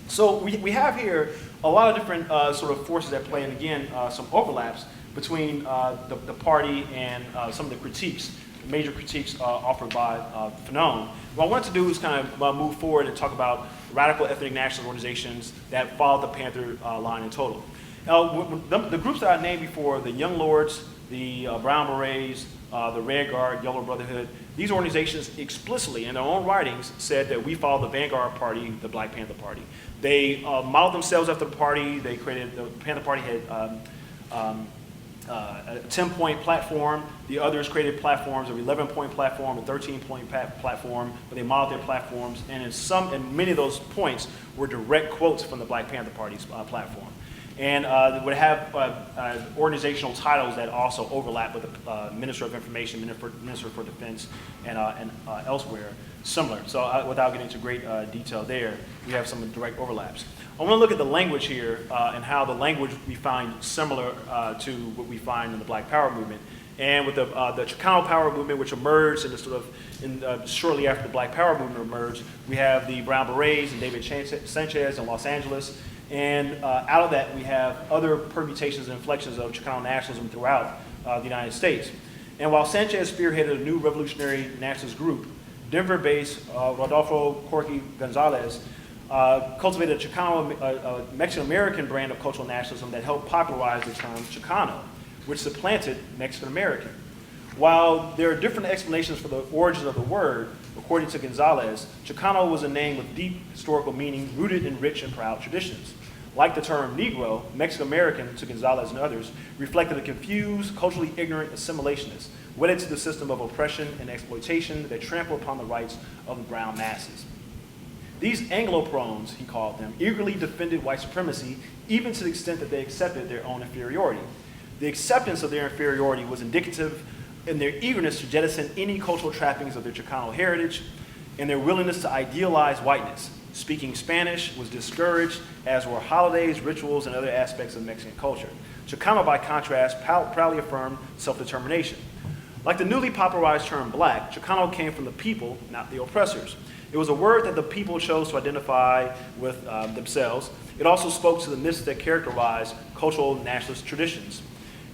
So we have here a lot of different sort of forces at play, and again, some overlaps between the party and some of the critiques, major critiques offered by Fanon. What I wanted to do is kind of move forward and talk about radical ethnic nationalist organizations that followed the Panther line in total. The groups that I named before, the Young Lords, the Brown Berets, the Red Guard, Yellow Brotherhood, these organizations explicitly in their own writings said that we follow the Vanguard Party, the Black Panther Party. They modeled themselves after the party. They created, the Panther Party had a 10-point platform. The others created platforms of 11-point platform, a 13-point platform, but they modeled their platforms, and in many of those points were direct quotes from the Black Panther Party's platform. And they would have organizational titles that also overlap with the Minister of Information, Minister for Defense, and elsewhere, similar. So without getting into great detail there, we have some direct overlaps. I want to look at the language here and how the language we find similar to what we find in the Black Power movement. And with the Chicano Power movement, which emerged shortly after the Black Power movement emerged, we have the Brown Berets and David Sanchez in Los Angeles. And out of that, we have other permutations and inflections of Chicano nationalism throughout the United States. And while Sanchez spearheaded a new revolutionary nationalist group, Denver-based Rodolfo Corky Gonzalez cultivated a Chicano, Mexican-American brand of cultural nationalism that helped popularize the term Chicano, which supplanted Mexican-American. While there are different explanations for the origin of the word, according to Gonzalez, Chicano was a name with deep historical meaning rooted in rich and proud traditions. Like the term Negro, Mexican-American, to Gonzalez and others, reflected a confused, culturally ignorant assimilationist, wedded to the system of oppression and exploitation that trampled upon the rights of the brown masses. These Anglo-prones, he called them, eagerly defended white supremacy, even to the extent that they accepted their own inferiority. The acceptance of their inferiority was indicative in their eagerness to jettison any cultural trappings of their Chicano heritage and their willingness to idealize whiteness. Speaking Spanish was discouraged, as were holidays, rituals, and other aspects of Mexican culture. Chicano, by contrast, proudly affirmed self-determination. Like the newly popularized term black, Chicano came from the people, not the oppressors. It was a word that the people chose to identify with themselves. It also spoke to the myths that characterize cultural nationalist traditions.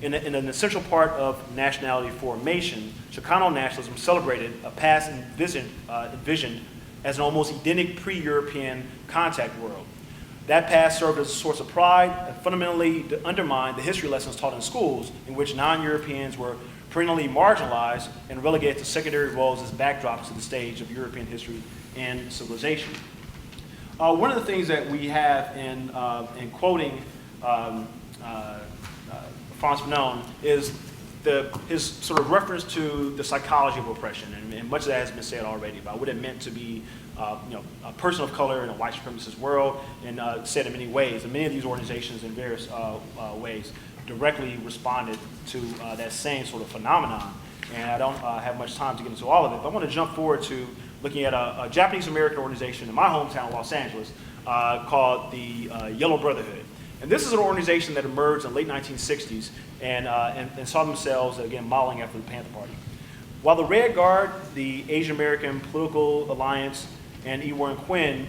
In an essential part of nationality formation, Chicano nationalism celebrated a past envisioned as an almost Edenic pre-European contact world. That past served as a source of pride and fundamentally undermined the history lessons taught in schools, in which non-Europeans were perennially marginalized and relegated to secondary roles as backdrops to the stage of European history and civilization. One of the things that we have in quoting Frantz Fanon is his sort of reference to the psychology of oppression, and much of that has been said already about what it meant to be a person of color in a white supremacist world, and said in many ways. And many of these organizations in various ways directly responded to that same sort of phenomenon. And I don't have much time to get into all of it, but I want to jump forward to looking at a Japanese American organization in my hometown, Los Angeles, called the Yellow Brotherhood. And this is an organization that emerged in the late 1960s and saw themselves, again, modeling after the Panther Party. While the Red Guard, the Asian American Political Alliance, and E. Warren Quinn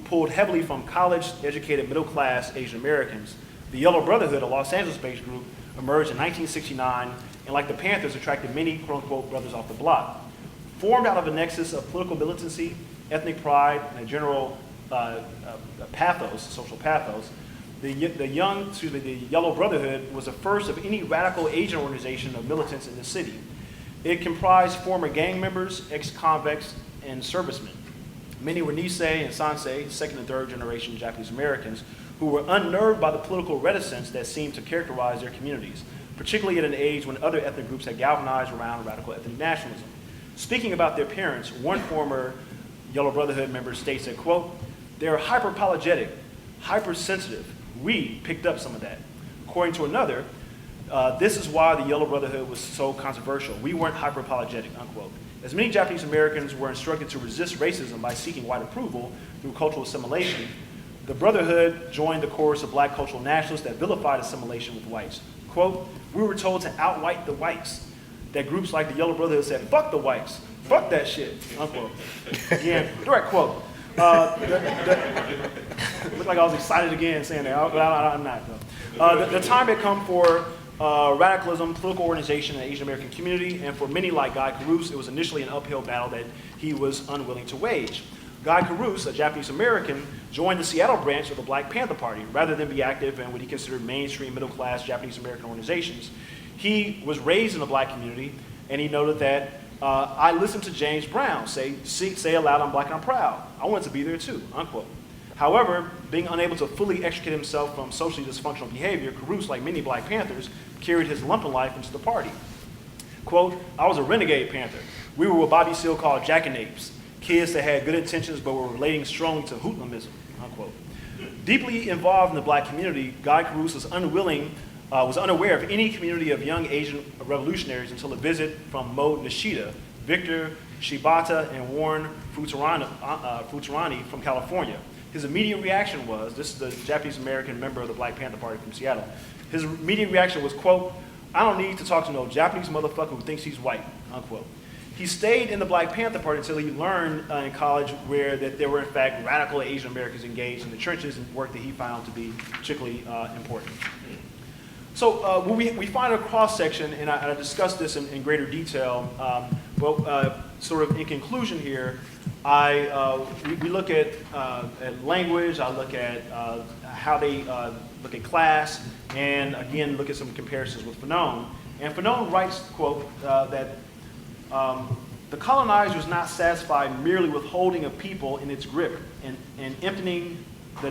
pulled heavily from college-educated middle-class Asian Americans, the Yellow Brotherhood, a Los Angeles-based group, emerged in 1969, and like the Panthers, attracted many quote-unquote brothers off the block. Formed out of a nexus of political militancy, ethnic pride, and a general pathos, social pathos, the Yellow Brotherhood was the first of any radical Asian organization of militants in the city. It comprised former gang members, ex-convicts, and servicemen. Many were Nisei and Sansei, second and third generation Japanese Americans, who were unnerved by the political reticence that seemed to characterize their communities, particularly at an age when other ethnic groups had galvanized around radical ethnic nationalism. Speaking about their parents, one former Yellow Brotherhood member states that, quote, "They're hyper-apologetic, hypersensitive. We picked up some of that." According to another, this is why the Yellow Brotherhood was so controversial. We weren't hyper-apologetic, unquote. As many Japanese Americans were instructed to resist racism by seeking white approval through cultural assimilation, the Brotherhood joined the chorus of black cultural nationalists that vilified assimilation with whites. Quote, "We were told to out-white the whites." That groups like the Yellow Brotherhood said, "Fuck the whites, fuck that shit," unquote. Again, direct quote. Looked like I was excited again saying that, but I'm not. No. The time had come for radicalism, political organization in the Asian American community, and for many like Guy Caruso, it was initially an uphill battle that he was unwilling to wage. Guy Caruso, a Japanese American, joined the Seattle branch of the Black Panther Party rather than be active in what he considered mainstream middle-class Japanese American organizations. He was raised in the black community, and he noted that, "I listened to James Brown say aloud, I'm black and I'm proud. I wanted to be there too," unquote. However, being unable to fully extricate himself from socially dysfunctional behavior, Caruso, like many Black Panthers, carried his lumpen life into the party. Quote, "I was a renegade Panther. We were what Bobby Seale called jackanapes, kids that had good intentions but were relating strongly to hoodlumism," unquote. Deeply involved in the black community, Guy Caruso was unaware of any community of young Asian revolutionaries until a visit from Mo Nishida, Victor Shibata, and Warren Futurani from California. His immediate reaction was, this is the Japanese American member of the Black Panther Party from Seattle, his immediate reaction was, quote, "I don't need to talk to no Japanese motherfucker who thinks he's white," unquote. He stayed in the Black Panther Party until he learned in college that there were in fact radical Asian Americans engaged in the trenches and work that he found to be particularly important. So we find a cross-section, and I discussed this in greater detail, but sort of in conclusion here, we look at language, I look at how they look at class, and again, look at some comparisons with Fanon. And Fanon writes, quote, that the colonizer was not satisfied merely with holding a people in its grip and emptying the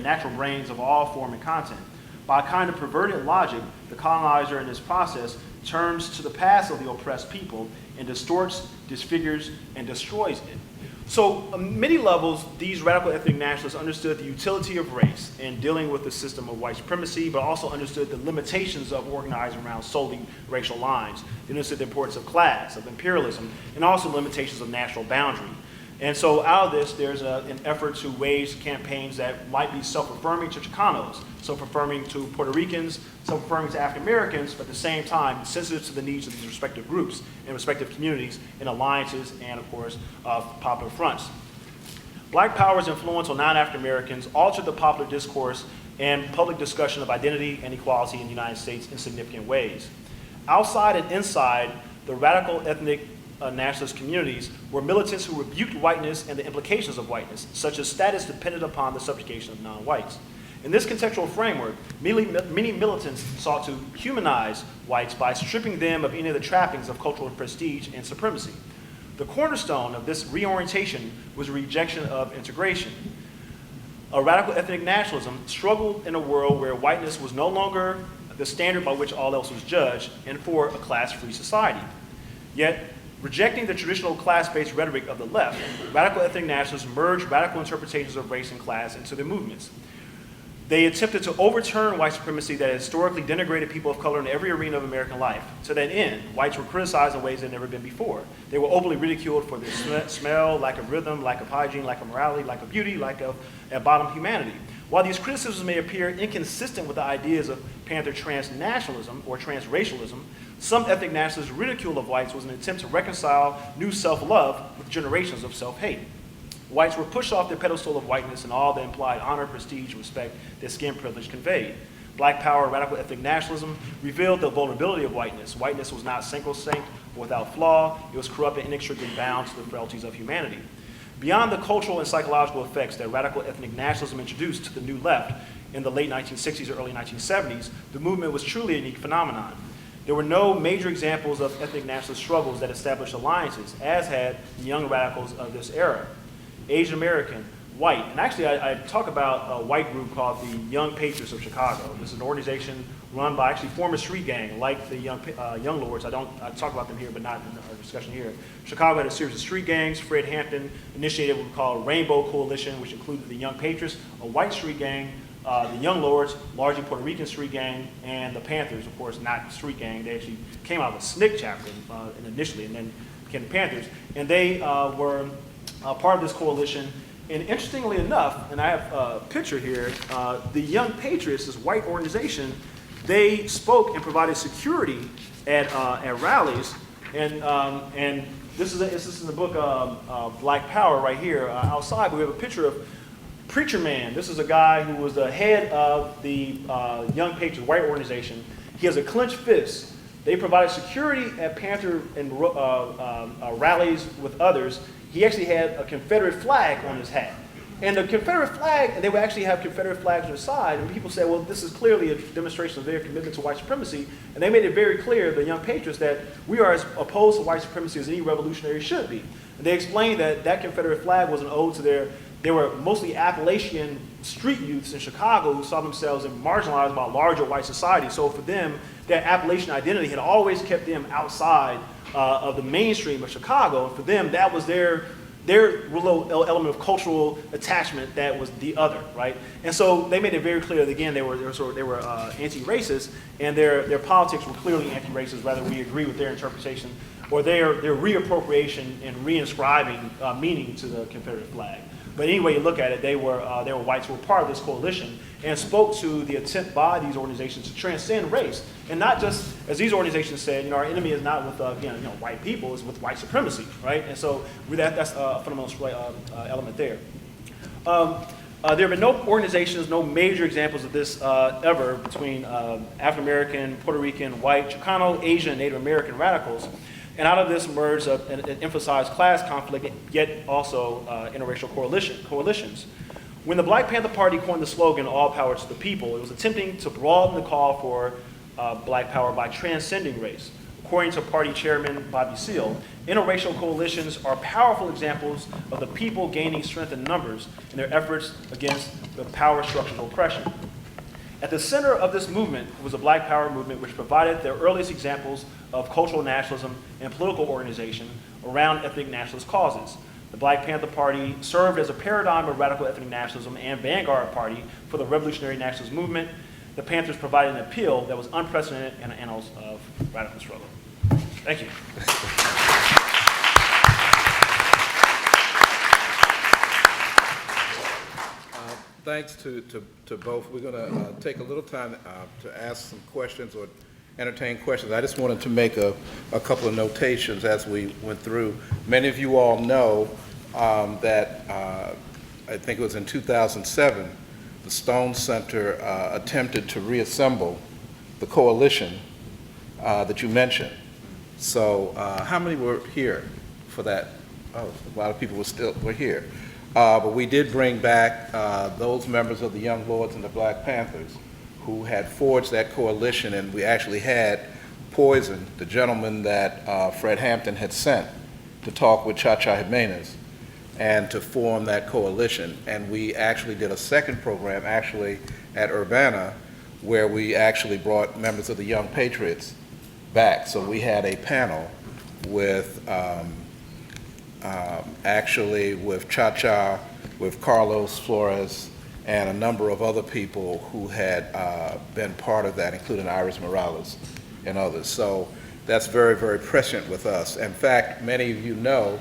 natural brains of all form and content. By a kind of perverted logic, the colonizer in this process turns to the past of the oppressed people and distorts, disfigures, and destroys it. So on many levels, these radical ethnic nationalists understood the utility of race in dealing with the system of white supremacy, but also understood the limitations of organizing around solely racial lines. They understood the importance of class, of imperialism, and also limitations of national boundary. And so out of this, there's an effort to wage campaigns that might be self-affirming to Chicanos, self-affirming to Puerto Ricans, self-affirming to African Americans, but at the same time, sensitive to the needs of these respective groups and respective communities and alliances and, of course, popular fronts. Black Power's influence on non-African Americans altered the popular discourse and public discussion of identity and equality in the United States in significant ways. Outside and inside, the radical ethnic nationalist communities were militants who rebuked whiteness and the implications of whiteness, such as status dependent upon the subjugation of non-whites. In this contextual framework, many militants sought to humanize whites by stripping them of any of the trappings of cultural prestige and supremacy. The cornerstone of this reorientation was a rejection of integration. A radical ethnic nationalism struggled in a world where whiteness was no longer the standard by which all else was judged and for a class-free society. Yet, rejecting the traditional class-based rhetoric of the left, radical ethnic nationalists merged radical interpretations of race and class into their movements. They attempted to overturn white supremacy that historically denigrated people of color in every arena of American life. To that end, whites were criticized in ways they'd never been before. They were openly ridiculed for their smell, lack of rhythm, lack of hygiene, lack of morality, lack of beauty, lack of at bottom humanity. While these criticisms may appear inconsistent with the ideas of Panther transnationalism or transracialism, some ethnic nationalists' ridicule of whites was an attempt to reconcile new self-love with generations of self-hate. Whites were pushed off their pedestal of whiteness and all the implied honor, prestige, and respect that skin privilege conveyed. Black power, radical ethnic nationalism revealed the vulnerability of whiteness. Whiteness was not sacrosanct or without flaw. It was corrupt and inextricably bound to the frailties of humanity. Beyond the cultural and psychological effects that radical ethnic nationalism introduced to the New Left in the late 1960s or early 1970s, the movement was truly a unique phenomenon. There were no major examples of ethnic nationalist struggles that established alliances, as had the young radicals of this era. Asian American, white, and actually I talk about a white group called the Young Patriots of Chicago. This is an organization run by actually former street gang, like the Young Lords. I talk about them here, but not in our discussion here. Chicago had a series of street gangs. Fred Hampton initiated what we call a Rainbow Coalition, which included the Young Patriots, a white street gang, the Young Lords, largely Puerto Rican street gang, and the Panthers, of course, not street gang. They actually came out of a SNCC chapter initially, and then became the Panthers. And they were part of this coalition. And interestingly enough, and I have a picture here, the Young Patriots, this white organization, they spoke and provided security at rallies. And this is in the book Black Power right here. Outside, we have a picture of Preacher Man. This is a guy who was the head of the Young Patriots white organization. He has a clenched fist. They provided security at Panther and rallies with others. He actually had a Confederate flag on his hat. And the Confederate flag, they would actually have Confederate flags on the side, and people said, well, this is clearly a demonstration of their commitment to white supremacy. And they made it very clear, the Young Patriots, that we are as opposed to white supremacy as any revolutionary should be. And they explained that that Confederate flag was an ode to they were mostly Appalachian street youths in Chicago who saw themselves marginalized by larger white society. So for them, that Appalachian identity had always kept them outside of the mainstream of Chicago. And for them, that was their little element of cultural attachment that was the other, right? And so they made it very clear that, again, they were anti-racist, and their politics were clearly anti-racist, whether we agree with their interpretation or their reappropriation and reinscribing meaning to the Confederate flag. But anyway you look at it, they were whites who were part of this coalition and spoke to the attempt by these organizations to transcend race. And not just, as these organizations said, our enemy is not with white people, it's with white supremacy, right? And so that's a fundamental element there. There have been no organizations, no major examples of this ever between African American, Puerto Rican, white, Chicano, Asian, and Native American radicals. And out of this emerged an emphasized class conflict, yet also interracial coalitions. When the Black Panther Party coined the slogan, "All power to the people," it was attempting to broaden the call for Black power by transcending race. According to party chairman Bobby Seale, interracial coalitions are powerful examples of the people gaining strength in numbers in their efforts against the power structures of oppression. At the center of this movement was the Black Power movement, which provided the earliest examples of cultural nationalism and political organization around ethnic nationalist causes. The Black Panther Party served as a paradigm of radical ethnic nationalism and vanguard party for the revolutionary nationalist movement. The Panthers provided an appeal that was unprecedented in the annals of radical struggle. Thank you. Thanks to both. We're going to take a little time to ask some questions or entertain questions. I just wanted to make a couple of notations as we went through. Many of you all know that I think it was in 2007, the Stone Center attempted to reassemble the coalition that you mentioned. So how many were here for that? Oh, a lot of people were here. But we did bring back those members of the Young Lords and the Black Panthers who had forged that coalition, and we actually had Poison, the gentleman that Fred Hampton had sent to talk with Cha-Cha Jimenez and to form that coalition. And we actually did a second program actually at Urbana where we actually brought members of the Young Patriots back. So we had a panel with actually with Cha-Cha, with Carlos Flores, and a number of other people who had been part of that, including Iris Morales and others. So that's very, very prescient with us. In fact, many of you know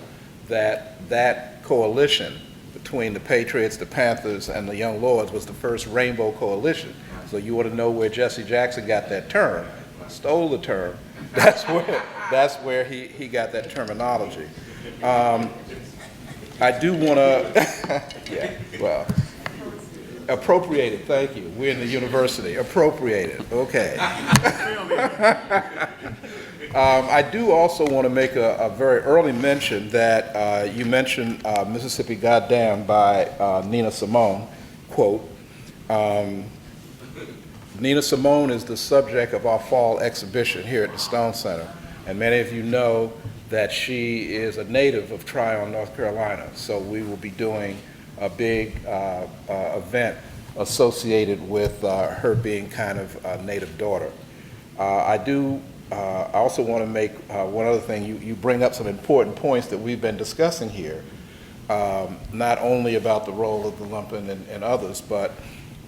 that that coalition between the Patriots, the Panthers, and the Young Lords was the first rainbow coalition. So you want to know where Jesse Jackson got that term, stole the term. That's where he got that terminology. I do want to, yeah, well, appropriated, thank you. We're in the university, appropriated, okay. I do also want to make a very early mention that you mentioned Mississippi Goddamn by Nina Simone, quote. Nina Simone is the subject of our fall exhibition here at the Stone Center, and many of you know that she is a native of Tryon, North Carolina, so we will be doing a big event associated with her being kind of a native daughter. I also want to make one other thing. You bring up some important points that we've been discussing here, not only about the role of the lumpen and others, but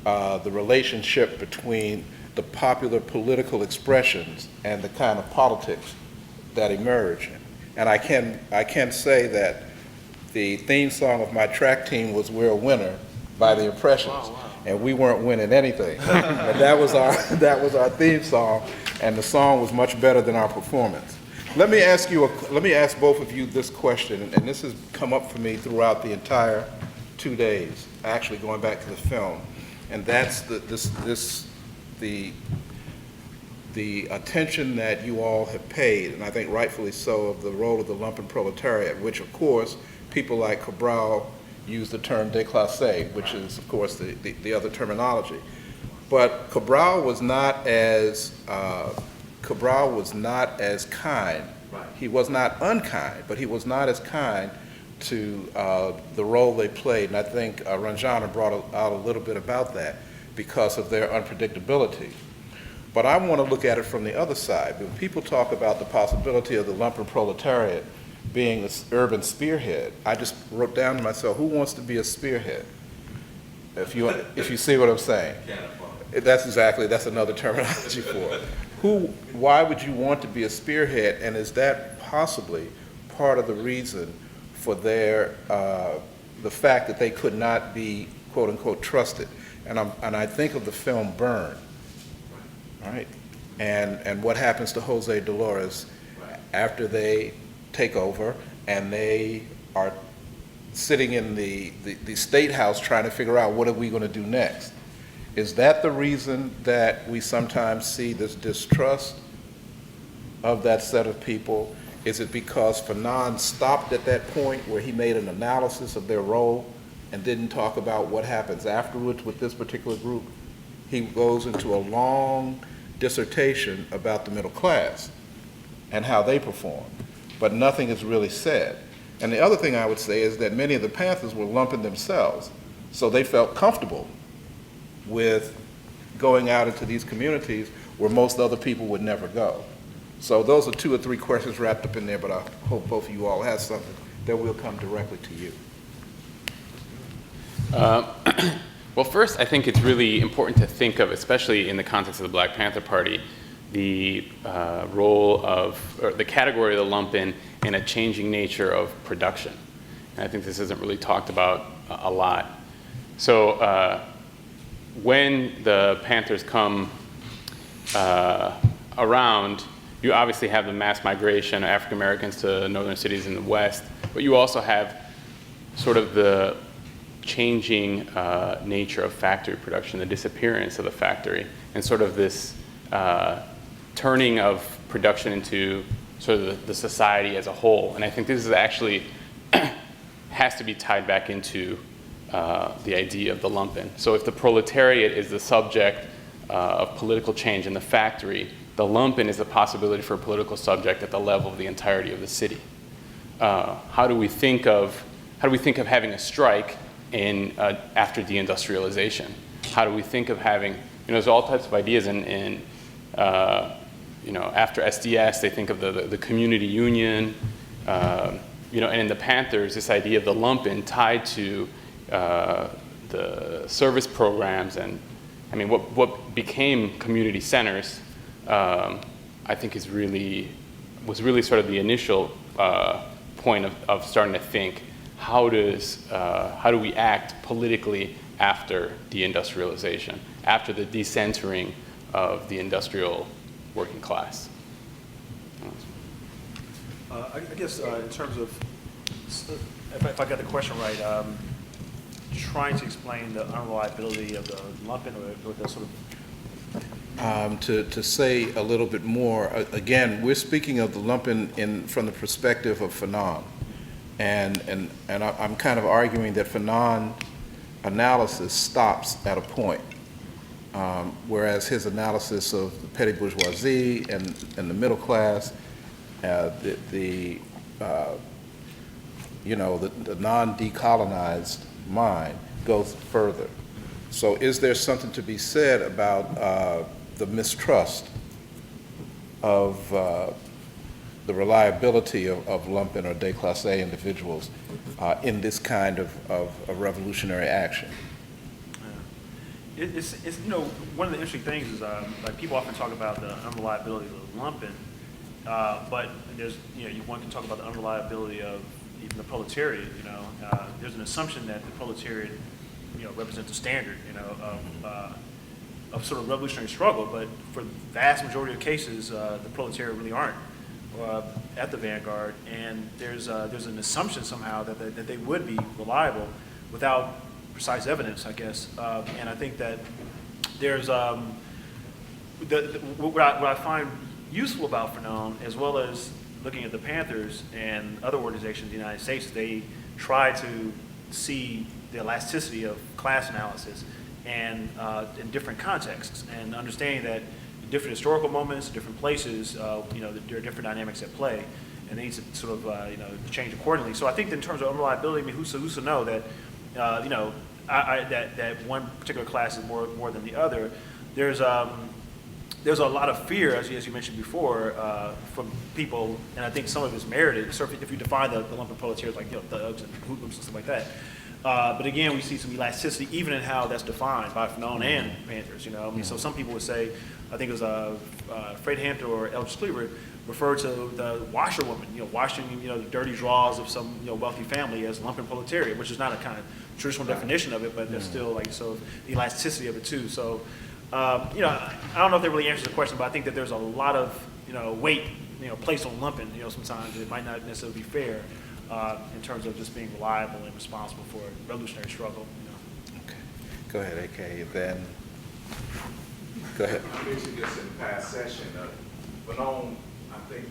the relationship between the popular political expressions and the kind of politics that emerge. And I can say that the theme song of my track team was "We're a Winner" by the Impressions. Wow, wow. And we weren't winning anything. And that was our theme song, and the song was much better than our performance. Let me ask both of you this question, and this has come up for me throughout the entire 2 days, actually going back to the film, and that's the attention that you all have paid, and I think rightfully so, of the role of the lumpen proletariat, which of course people like Cabral use the term déclassé, which is of course the other terminology. But Cabral was not as kind. Right. He was not unkind, but he was not as kind to the role they played. And I think Ranjana brought out a little bit about that because of their unpredictability. But I want to look at it from the other side. When people talk about the possibility of the lumpen proletariat being this urban spearhead, I just wrote down to myself, who wants to be a spearhead? If you see what I'm saying. That's another terminology for it. Why would you want to be a spearhead, and is that possibly part of the reason for the fact that they could not be, quote unquote, trusted? And I think of the film Burn, right? And what happens to Jose Dolores after they take over and they are sitting in the State House trying to figure out what are we going to do next. Is that the reason that we sometimes see this distrust of that set of people? Is it because Fanon stopped at that point where he made an analysis of their role and didn't talk about what happens afterwards with this particular group? He goes into a long dissertation about the middle class and how they perform, but nothing is really said. And the other thing I would say is that many of the Panthers were lumping themselves, so they felt comfortable with going out into these communities where most other people would never go. So those are 2 or 3 questions wrapped up in there, but I hope both of you all have something that will come directly to you. Well, first, I think it's really important to think of, especially in the context of the Black Panther Party, the role of, or the category of the lumpen in a changing nature of production. And I think this isn't really talked about a lot. So when the Panthers come around, you obviously have the mass migration of African Americans to northern cities in the West, but you also have sort of the changing nature of factory production, the disappearance of the factory, and sort of this turning of production into sort of the society as a whole. And I think this is actually has to be tied back into the idea of the lumpen. So if the proletariat is the subject of political change in the factory, the lumpen is the possibility for a political subject at the level of the entirety of the city. How do we think of having a strike in after deindustrialization? How do we think of having, there's all types of ideas in after SDS, they think of the community union, and in the Panthers, this idea of the lumpen tied to the service programs, and I mean, what became community centers, I think was really sort of the initial point of starting to think, how do we act politically after deindustrialization, after the decentering of the industrial working class? I guess in terms of, if I got the question right, trying to explain the unreliability of the lumpen or the sort of... To say a little bit more, again, we're speaking of the lumpen from the perspective of Fanon. And I'm kind of arguing that Fanon analysis stops at a point, whereas his analysis of the petty bourgeoisie and the middle class, the non-decolonized mind goes further. So is there something to be said about the mistrust of the reliability of lumpen or déclassé individuals in this kind of revolutionary action? It's one of the interesting things is like people often talk about the unreliability of the lumpen, but there's one can talk about the unreliability of even the proletariat. There's an assumption that the proletariat represents a standard of sort of revolutionary struggle, but for the vast majority of cases, the proletariat really aren't at the vanguard, and there's an assumption somehow that they would be reliable without precise evidence, I guess. And I think that there's what I find useful about Fanon, as well as looking at the Panthers and other organizations in the United States, they try to see the elasticity of class analysis and in different contexts, and understanding that in different historical moments, different places, there are different dynamics at play, and they need to sort of change accordingly. So I think that in terms of unreliability, I mean, who's to know that that one particular class is more than the other. There's a lot of fear, as you mentioned before, from people, and I think some of it's merited. Certainly, if you define the lumpen proletariat like thugs and hoodlums and stuff like that. But again, we see some elasticity even in how that's defined by Fanon and Panthers. So some people would say, I think it was Fred Hampton or Eldridge Cleaver referred to the washerwoman, washing the dirty drawers of some wealthy family as lumpen proletariat, which is not a kind of traditional definition of it, but there's still the elasticity of it too. So. I don't know if that really answers the question, but I think that there's a lot of, weight, placed on lumpen. Sometimes it might not necessarily be fair in terms of just being reliable and responsible for a revolutionary struggle. Okay, go ahead, AK. Then, go ahead. I mentioned this in the past session. Fanon, I think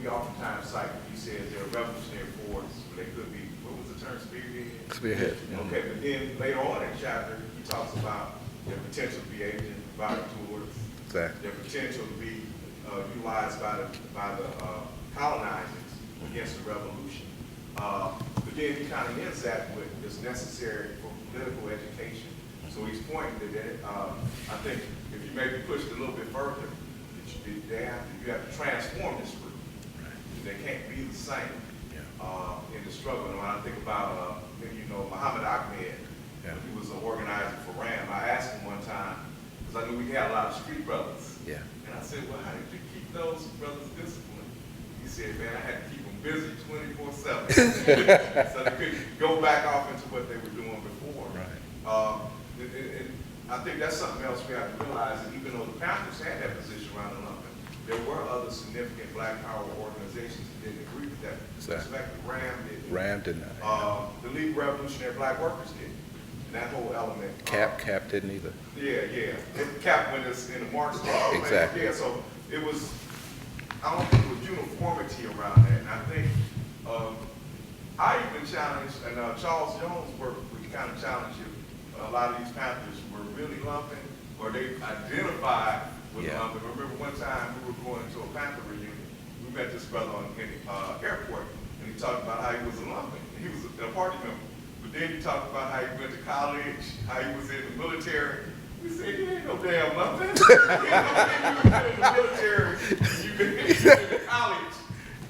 we oftentimes cite, you said they're a revolutionary force, but they could be. What was the term? Spearhead. Spearhead. Okay, but then later on in the chapter, he talks about their potential to be agent provocateurs, exactly. their potential to be utilized by the colonizers against the revolution. But then he kind of ends that with it's necessary for political education. So he's pointing to that. I think if you maybe push it a little bit further, you have to transform this group. They can't be the same in the struggle. And when I think about Muhammad Ahmed. Yeah. He was an organizer for RAM. I asked him one time, because I knew we had a lot of street brothers. Yeah. And I said, well, how did you keep those brothers disciplined? He said, man, I had to keep them busy 24/7. So they could go back off into what they were doing before. Right. And I think that's something else we have to realize, that even though the Panthers had that position around the lumpen, there were other significant black power organizations that didn't agree with that perspective. RAM didn't. The League of Revolutionary Black Workers did. That whole element. Cap didn't either. Yeah. Cap when it's in the March. Exactly. Yeah, so it was, I don't think it was uniformity around that. And I think I even challenged, and Charles Jones' work, we kind of challenged if a lot of these Panthers were really lumpen, or they identified with lumpen. Remember one time we were going to a Panther reunion. We met this brother in the airport, and he talked about how he was a lumpen. He was a party member. Then he talked about how he went to college, how he was in the military. We said, you ain't no damn lumpen. You ain't no in the military. You've been in college.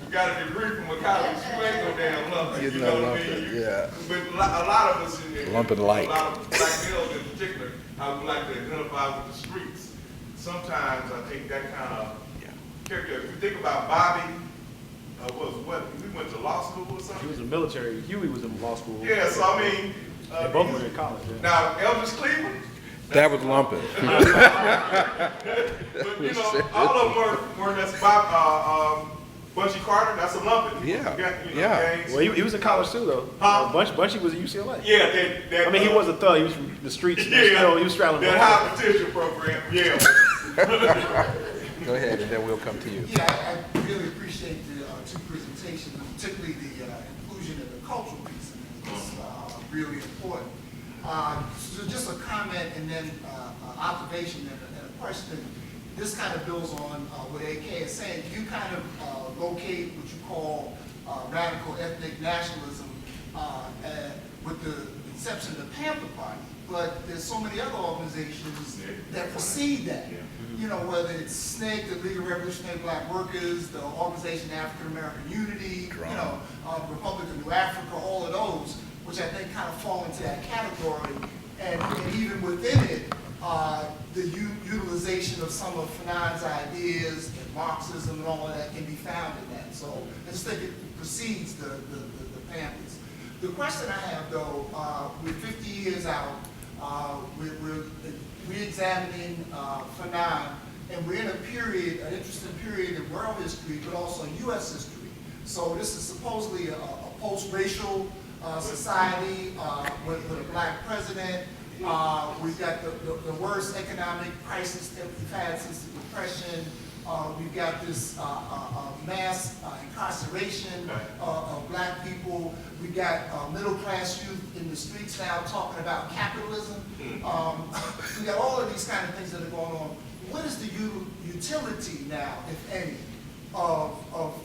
You got a degree from a college. You ain't no damn lumping, Getting you know that what I lumping, mean? yeah. But a lot of us, Lumping like. a lot of black males in particular, I would like to identify with the streets. Sometimes I think that kind of character, if you think about Bobby, we went to law school or something? He was in the military. Huey was in law school. Yeah, so I mean. They both were in college. Yeah. Now, Elvis Cleveland, That was lumping. but you know, all of them were that's Bob, Bunchy Carter, that's a lumping. Yeah, You know, yeah. gangs. Well, he was in college too, though. Huh? Bunchy was at UCLA. Yeah, that I mean, he was a thug. He was from the streets. yeah, He was straddling the that line. high petition program, yeah. Go ahead, and then we'll come to you. Yeah, I really appreciate the two presentations, particularly the inclusion of the cultural piece. It's really important. So just a comment and then observation and a question. This kind of builds on what AK is saying. You kind of locate what you call radical ethnic nationalism with the inception of the Panther Party. But there's so many other organizations that precede that. You know, whether it's SNCC, the League of Revolutionary Black Workers, the Organization African American Unity, you know, Republic of New Africa, all of those, which I think kind of fall into that category. And even within it, the utilization of some of Fanon's ideas and Marxism and all of that can be found in that. So I just think it precedes the Panthers. The question I have, though, we're 50 years out, we're re-examining Fanon, and we're in a period, an interesting period in world history, but also in U.S. history. So this is supposedly a post-racial society with a black president. We've got the worst economic crisis that we've had since the Depression. We've got this mass incarceration of black people. We've got middle-class youth in the streets now talking about capitalism. We've got all of these kind of things that are going on. What is the utility now, if any, of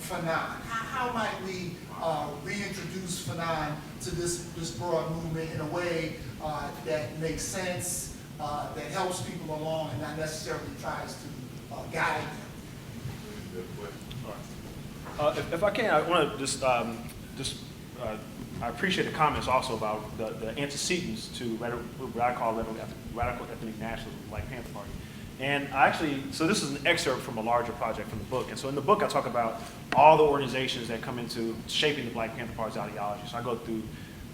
Fanon? How might we reintroduce Fanon to this broad movement in a way that makes sense, that helps people along, and not necessarily tries to guide them? If I can, I want to I appreciate the comments also about the antecedents to what I call radical ethnic nationalism, like Panther Party. And so this is an excerpt from a larger project from the book. And so in the book, I talk about all the organizations that come into shaping the Black Panther Party's ideology. So I go through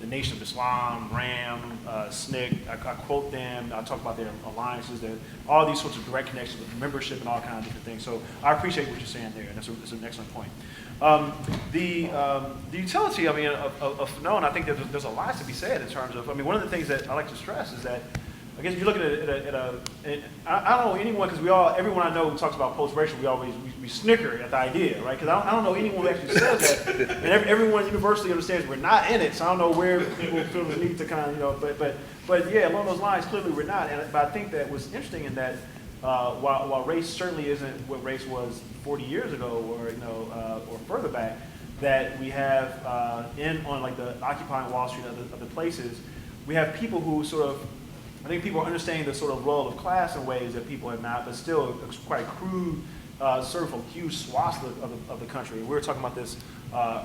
the Nation of Islam, RAM, SNCC, I quote them, I talk about their alliances, all these sorts of direct connections with membership and all kinds of different things. So I appreciate what you're saying there, and that's an excellent point. The utility, I mean, of Fanon, I think there's a lot to be said in terms of, I mean, one of the things that I like to stress is that, I guess if you look I don't know anyone, because everyone I know who talks about post-racial, we snicker at the idea, right? Because I don't know anyone who actually says that, and everyone universally understands we're not in it, so I don't know where people feel the need to kind of, but yeah, along those lines, clearly we're not, but I think that what's interesting in that, while race certainly isn't what race was 40 years ago, or further back, that we have on like the Occupying Wall Street and other places, we have people who sort of, I think people are understanding the sort of role of class in ways that people have not, but still quite crude, sort of a huge swath of the country. We were talking about this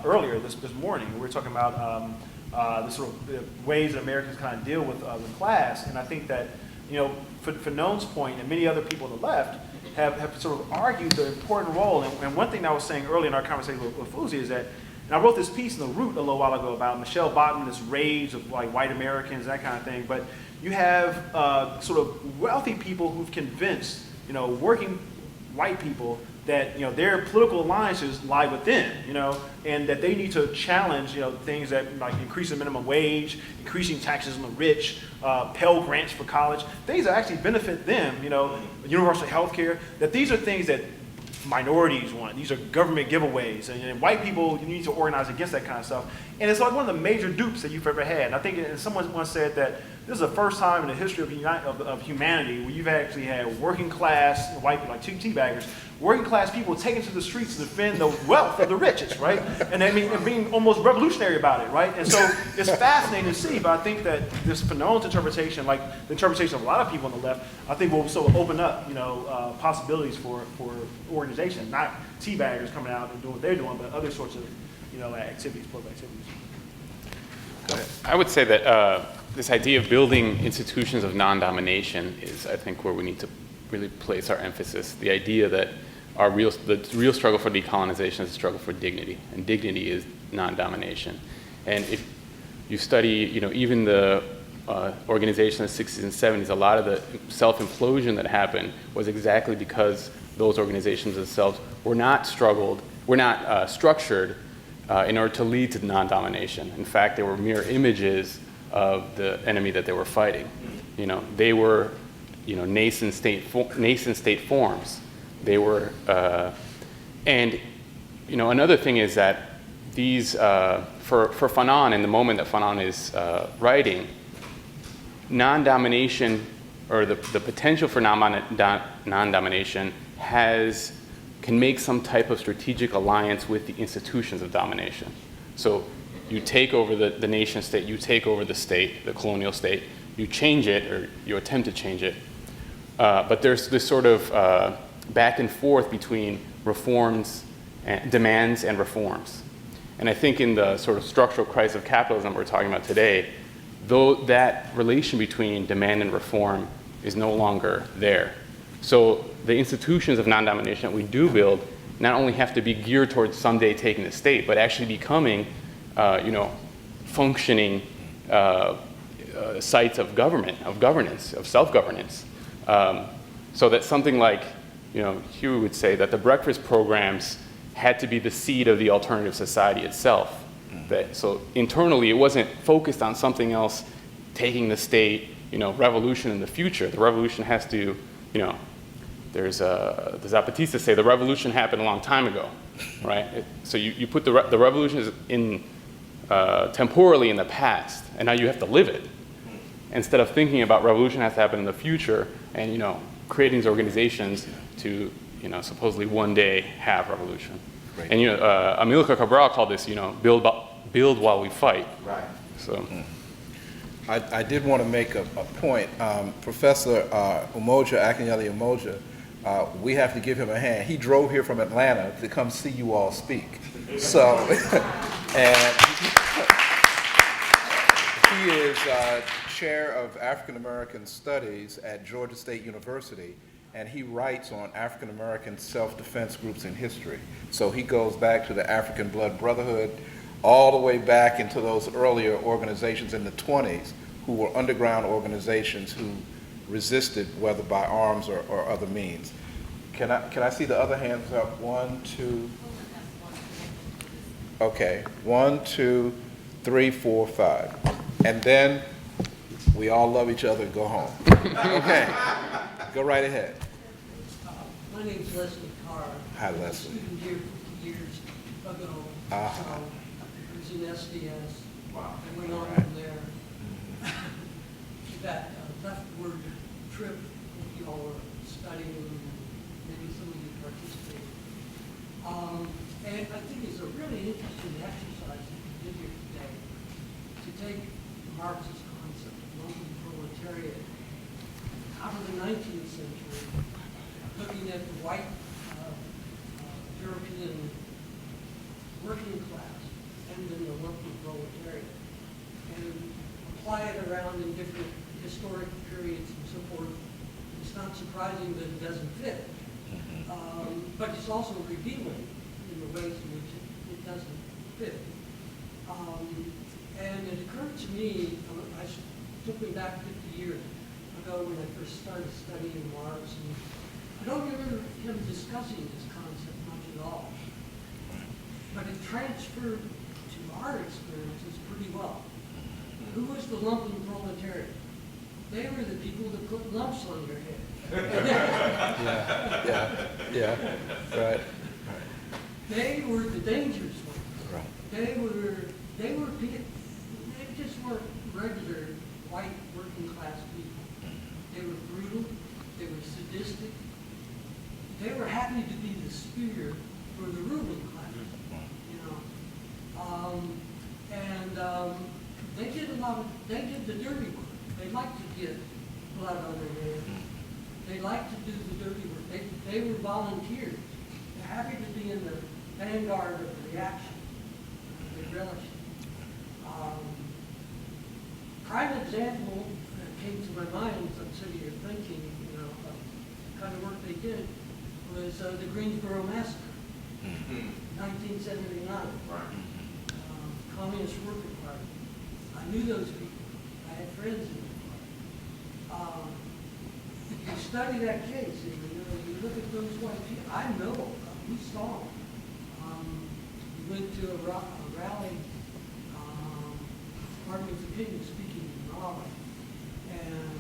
earlier this morning. We were talking about the sort of ways that Americans kind of deal with class, and I think that, for Fanon's point, and many other people on the left have sort of argued the important role. And one thing that I was saying earlier in our conversation with Fuzi is that, and I wrote this piece in The Root a little while ago about Michelle Bachmann, this rage of like white Americans, that kind of thing. But you have sort of wealthy people who've convinced, working white people that, their political alliances lie within, and that they need to challenge, things that like increasing minimum wage, increasing taxes on the rich, Pell Grants for college, things that actually benefit them, universal health care, that these are things that minorities want. These are government giveaways, and white people, you need to organize against that kind of stuff. And it's like one of the major dupes that you've ever had. And I think someone once said that this is the first time in the history of humanity where you've actually had working class white people, like teabaggers, working class people taken to the streets to defend the wealth of the richest, right? And and being almost revolutionary about it, right? And so it's fascinating to see, but I think that this Fanon's interpretation, like the interpretation of a lot of people on the left, I think will sort of open up, possibilities for organization, not teabaggers coming out and doing what they're doing, but other sorts of, activities, political activities. I would say that this idea of building institutions of non-domination is, I think, where we need to really place our emphasis. The idea that the real struggle for decolonization is a struggle for dignity, and dignity is non-domination. And if you study, even the organization in the 60s and 70s, a lot of the self-implosion that happened was exactly because those organizations themselves were not structured in order to lead to non-domination. In fact, they were mere images of the enemy that they were fighting. They were, nascent state forms. They were, and another thing is that these, for Fanon, in the moment that Fanon is writing, non-domination, or the potential for non-domination can make some type of strategic alliance with the institutions of domination. So you take over the nation state, you take over the state, the colonial state, you change it, or you attempt to change it, but there's this sort of back and forth between demands and reforms. And I think in the sort of structural crisis of capitalism we're talking about today, though that relation between demand and reform is no longer there. So the institutions of non-domination that we do build not only have to be geared towards someday taking the state, but actually becoming, functioning sites of governance, of self-governance. So that something like, Huey would say that the breakfast programs had to be the seed of the alternative society itself. So internally, it wasn't focused on something else, taking the state, revolution in the future. The revolution has to, there's Zapatista say the revolution happened a long time ago, right? So you put the revolution is in temporally in the past, and now you have to live it. Instead of thinking about revolution has to happen in the future, and creating these organizations to supposedly one day have revolution. Right. And Amilcar Cabral called this build while we fight. Right. So. I did want to make a point. Professor Umoja, Akinyele Umoja, we have to give him a hand. He drove here from Atlanta to come see you all speak. So, and he is chair of African American Studies at Georgia State University, and he writes on African American self-defense groups in history. So he goes back to the African Blood Brotherhood, all the way back into those earlier organizations in the 20s who were underground organizations who resisted, whether by arms or other means. Can I see the other hands up? 1, 2. Okay, 1, 2, 3, 4, 5. And then we all love each other and go home. Okay, go right ahead. My name's Leslie Carr. Hi, I was a Leslie. student here 50 years ago. So I was in SDS. Wow. I went on Right. from there. That leftward trip that you all were studying, maybe some of you participated. And I think it's a really interesting exercise that you did here today to take Marx's concept of lumpen proletariat out of the 19th century, looking at the white European working class and then the lumpen proletariat, and apply it around in different historic periods and so forth. It's not surprising that it doesn't fit, but it's also revealing in the ways in which it doesn't fit. And it occurred to me, took me back 50 years ago when I first started studying Marx, and I don't remember him discussing this concept much at all, but it transferred to our experiences pretty well. Who was the lumpen proletariat? They were the people that put lumps on your head. Yeah, right. They were the dangerous ones. Right. They just weren't regular white working class people. They were brutal. They were sadistic. They were happy to be the spear for the ruling class. They did the dirty work. They liked to get blood on their hands. They liked to do the dirty work. They were volunteers. They're happy to be in the vanguard of the reaction. they relished it. Prime example that came to my mind, I'm sitting here thinking, you know, of the kind of work they did, was the Greensboro Massacre, 1979. Right. Communist Worker Party. I knew those people. I had friends in the party. If you study that case, and you look at those white people, I know them. We saw them. We went to a rally, pardon me for opinion, speaking in Raleigh, and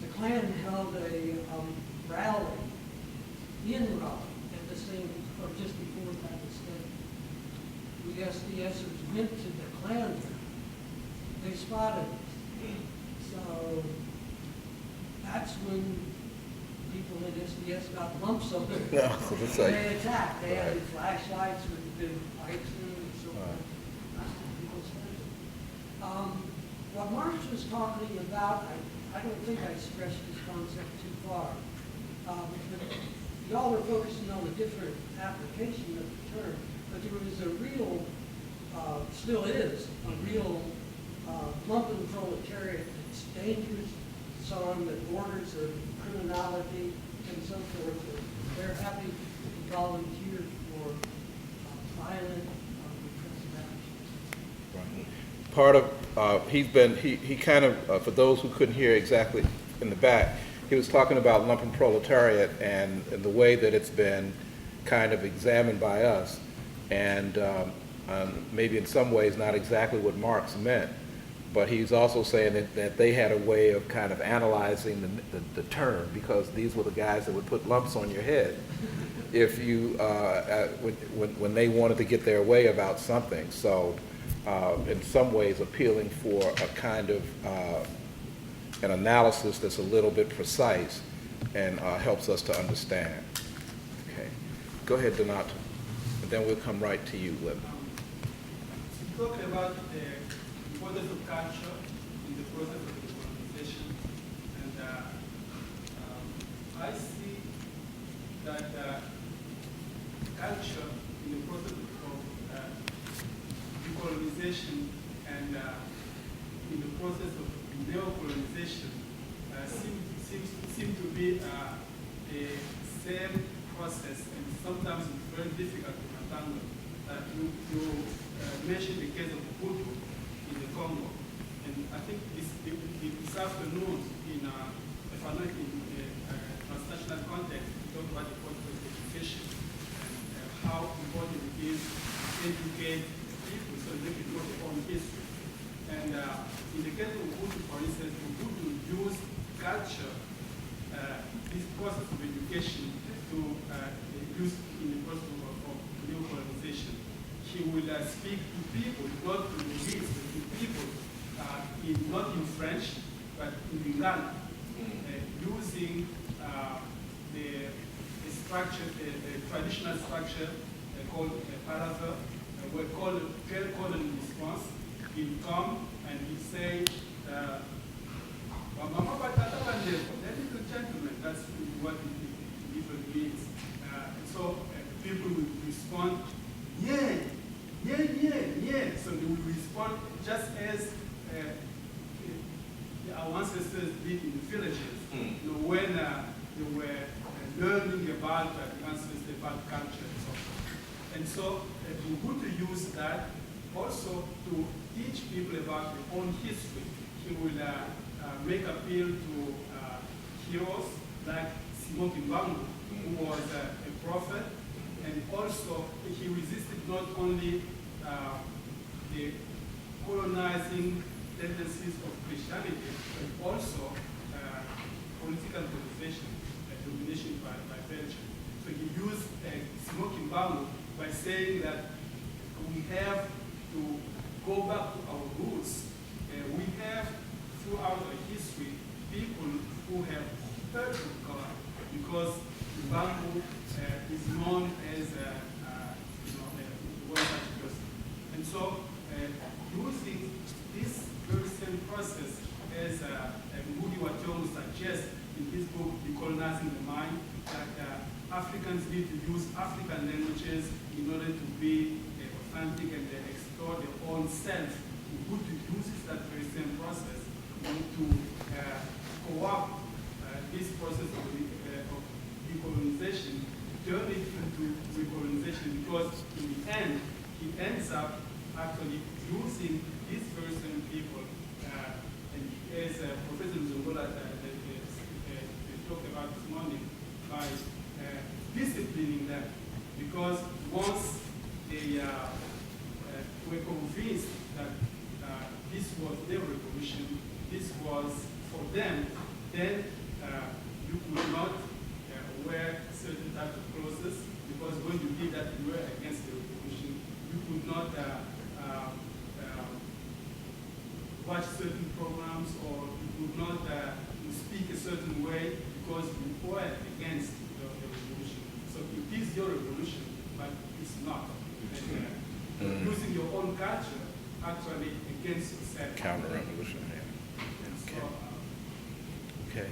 the Klan held a rally in Raleigh at the same, or just before that mistake. We SDSers went to the Klan there. They spotted us. So that's when people in SDS got lumps of it. Yeah, so it's like- They attacked. They had Right. flashlights with the lights in them and so forth. That's when people started. What Marsh was talking about, I don't think I stretched this concept too far. But y'all were focusing on a different application of the term, but there was a real, still is, a real lumpen proletariat that's dangerous, so on the borders of criminality and so forth. They're happy to volunteer for violent repressive actions. Part of, he kind of, for those who couldn't hear exactly in the back, he was talking about lumpen proletariat and the way that it's been kind of examined by us, and maybe in some ways not exactly what Marx meant, but he's also saying that they had a way of kind of analyzing the term, because these were the guys that would put lumps on your head if you, when they wanted to get their way about something. So in some ways appealing for a kind of an analysis that's a little bit precise and helps us to understand. Okay, go ahead, Donato, and then we'll come right to you, Lynn. Talking about the importance of culture in the process of the colonization, and I see that culture in the process of decolonization and in the process of neo-colonization seem to be a same process, and sometimes it's very difficult to untangle. You mentioned the case of Hutu in the Congo, and I think this afternoon in a transnational context, we talk about the importance of education and how important it is to educate people so they can know their own history. And in the case of Hutu, for instance, Hutu use culture, this process of education, to use in the process of new colonization. He will speak to people, not to the elites, but to people, not in French, but in Lingala, using the structure, the traditional structure called Panther, we call it colony response. He'll come and he'll say, ladies and gentlemen, that's what it usually means. So people will respond, yeah. So they will respond just as our ancestors did in the villages, when they were learning about the ancestors, about culture and so on. And so we want to use that also to teach people about their own history. He will make appeal to heroes like Simon Kimbangu, who was a prophet, and also he resisted not only the colonizing tendencies of Christianity, but also political colonization, domination by Belgium. So he used Simon Kimbangu by saying that we have to go back to our roots. We have, throughout our history, people who have heard from God, because Kimbangu is known as a one-such person. And so, using this very same process, as Ngugi wa Thiong'o suggests in his book, Decolonizing the Mind, that Africans need to use African languages in order to be authentic and they explore their own self. Ubuntu uses that very same process to co-opt this process of decolonization, turn it into recolonization, because in the end, he ends up actually using these very same people, and as Professor Zobola talked about this morning, by disciplining them, because once they were convinced that this was their revolution, this was for them, then you could not wear certain type of clothes, because when you did that, you were against the revolution. You could not watch certain programs, or you could not speak a certain way, because you were against the revolution. So it is your revolution, but it's not. And, using your own culture actually against yourself. Counter-revolution, yeah. And so, Okay.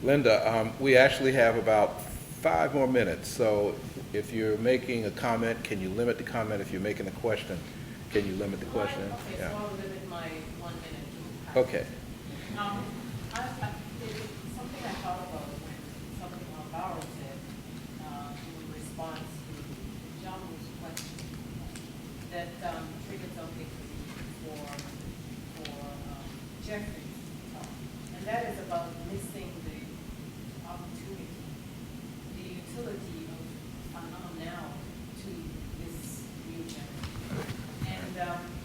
Linda, we actually have about 5 more minutes, so if you're making a comment, can you limit the comment? If you're making a question, can you limit the question? Okay, Yeah. so I'll limit my 1 minute to Okay. something I thought about when something Ogbar said in response to John's question that triggered something for Jeffrey's talk, and that is about missing the opportunity, the utility of Fanon now to this new generation. And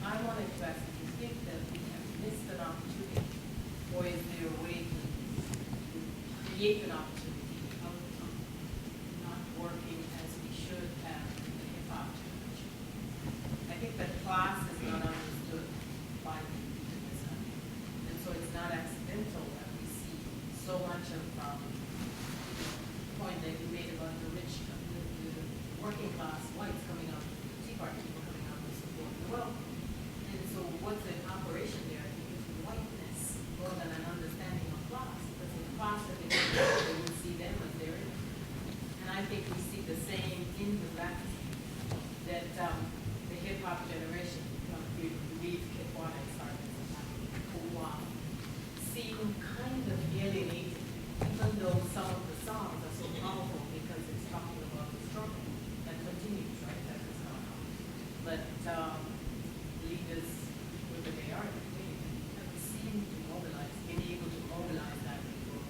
I wanted to ask, do you think that we have missed an opportunity, or is there a way to create an opportunity of not working as we should have in the hip-hop generation? I think that class is not understood by the youth in this country, and so it's not accidental that we see so much of the point that you made about the rich, the working class whites coming out, the Tea Party people coming out to support the wealthy. And so what's the operation there? I think it's whiteness more than an understanding of class. Because in class that they would see them as their enemy. And I think we see the same in the rap that the hip hop generation, we believe hip hop started seem kind of alienated, even though some of the songs are so powerful because it's talking about the struggle that continues, right? That is not but leaders, whether they are today, have seemed to mobilize, been able to mobilize that people.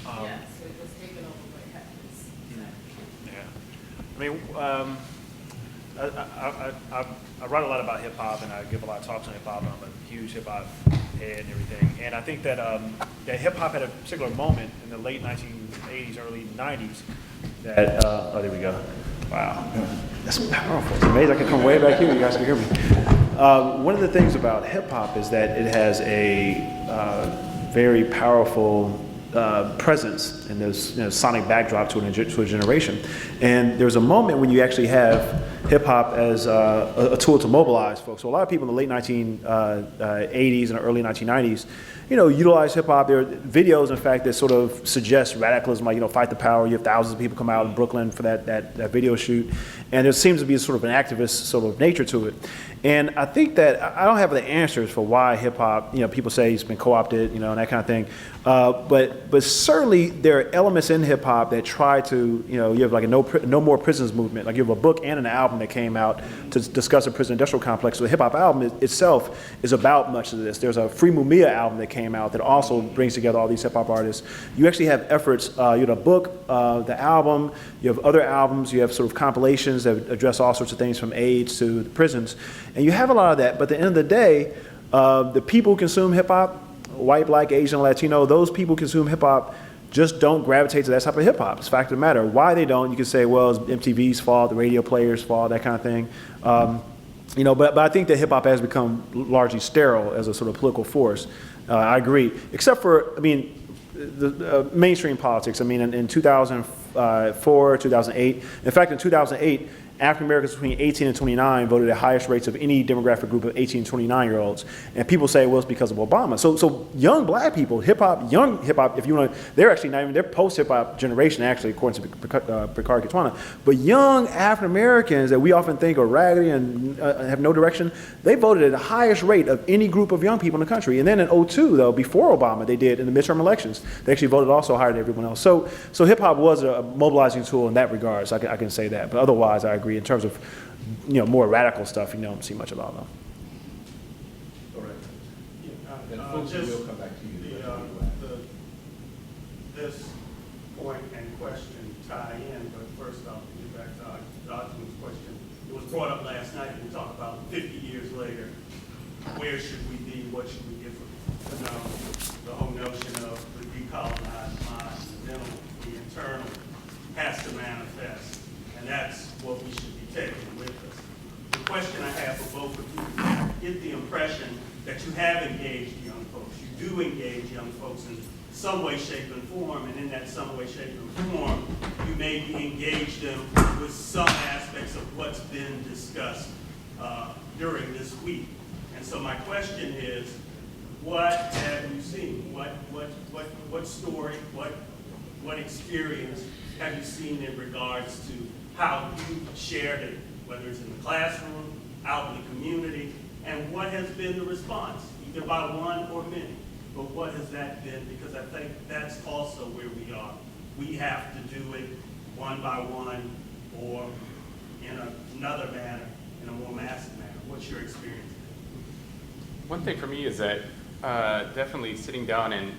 Yeah, so it was taken over by happiness. Yeah. I mean, I write a lot about hip hop, and I give a lot of talks on hip hop. I'm a huge hip hop head and everything. And I think that that hip hop had a particular moment in the late 1980s, early 90s. That oh, there we go. Wow, that's powerful. It's amazing. I can come way back here. You guys can hear me. One of the things about hip hop is that it has a very powerful presence and there's sonic backdrop to a generation. And there's a moment when you actually have hip hop as a tool to mobilize folks. So a lot of people in the late 1980s and early 1990s, utilize hip hop. There are videos, in fact, that sort of suggest radicalism, like, fight the power. You have thousands of people come out in Brooklyn for that video shoot. And there seems to be sort of an activist sort of nature to it. And I think that I don't have the answers for why hip hop, people say it's been co-opted, and that kind of thing. But certainly there are elements in hip hop that try to, you have like a no more prisons movement. Like you have a book and an album that came out to discuss the prison industrial complex. So the hip hop album itself is about much of this. There's a Free Mumia album that came out that also brings together all these hip hop artists. You actually have efforts, you have a book, the album, you have other albums, you have sort of compilations that address all sorts of things from AIDS to the prisons. And you have a lot of that, but at the end of the day, the people who consume hip hop, white, black, Asian, Latino, those people who consume hip hop just don't gravitate to that type of hip hop. It's a fact of the matter. Why they don't, you can say, well, it's MTV's fault, the radio players' fault, that kind of thing. But I think that hip hop has become largely sterile as a sort of political force. I agree, except for, the mainstream politics. In 2000, 2004, 2008. In fact, in 2008, African Americans between 18 and 29 voted at highest rates of any demographic group of 18 and 29-year-olds. And people say, well, it's because of Obama. So young black people, young hip hop, if you want to, they're actually not even, they're post-hip hop generation, actually, according to Picard Kitwana. But young African Americans that we often think are raggedy and have no direction, they voted at the highest rate of any group of young people in the country. And then in 2002, though, before Obama, they did in the midterm elections, they actually voted also higher than everyone else. So hip hop was a mobilizing tool in that regard, so I can say that. But otherwise, I agree. In terms of, more radical stuff, you don't see much about them. All right. Then Sonja, we'll come back to you. This point and question tie in, but first I'll get back to Dr.'s question. It was brought up last night, and we talked about 50 years later, where should we be, what should we get from, the whole notion of the decolonized mind, the mental, the internal, has to manifest, and that's what we should be taking with us. The question I have for both of you, I get the impression that you have engaged young folks. You do engage young folks in some way, shape, and form, and in that some way, shape, and form, you maybe engage them with some aspects of what's been discussed during this week. And so my question is, what have you seen? What story, what experience have you seen in regards to how you shared it, whether it's in the classroom, out in the community, and what has been the response, either by one or many? But what has that been? Because I think that's also where we are. We have to do it one by one or in another manner, in a more massive manner. What's your experience? One thing for me is that definitely sitting down and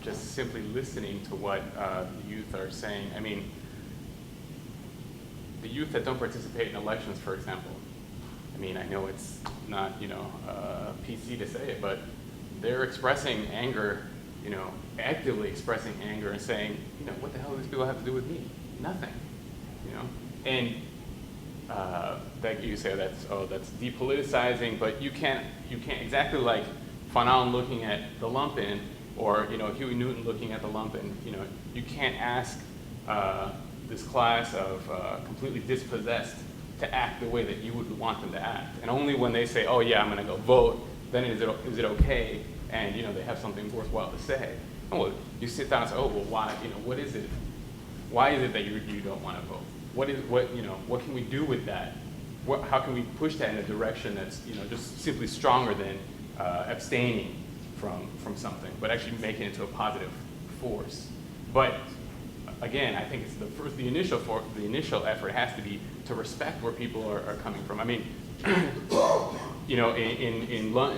just simply listening to what the youth are saying. I mean, the youth that don't participate in elections, for example, I mean, I know it's not, PC to say it, but they're expressing anger, actively expressing anger and saying, what the hell do these people have to do with me? Nothing, And that you say that's depoliticizing, but you can't exactly like Fanon looking at the lumpen or Huey Newton looking at the lumpen. You can't ask this class of completely dispossessed to act the way that you would want them to act, and only when they say, "Oh yeah, I'm going to go vote," then is it okay, and they have something worthwhile to say. And well, you sit down and say, "Oh well, why? What is it? Why is it that you don't want to vote? What can we do with that? How can we push that in a direction that's just simply stronger than abstaining from something, but actually making it into a positive force?" But again, I think it's the initial effort has to be to respect where people are coming from. I mean, in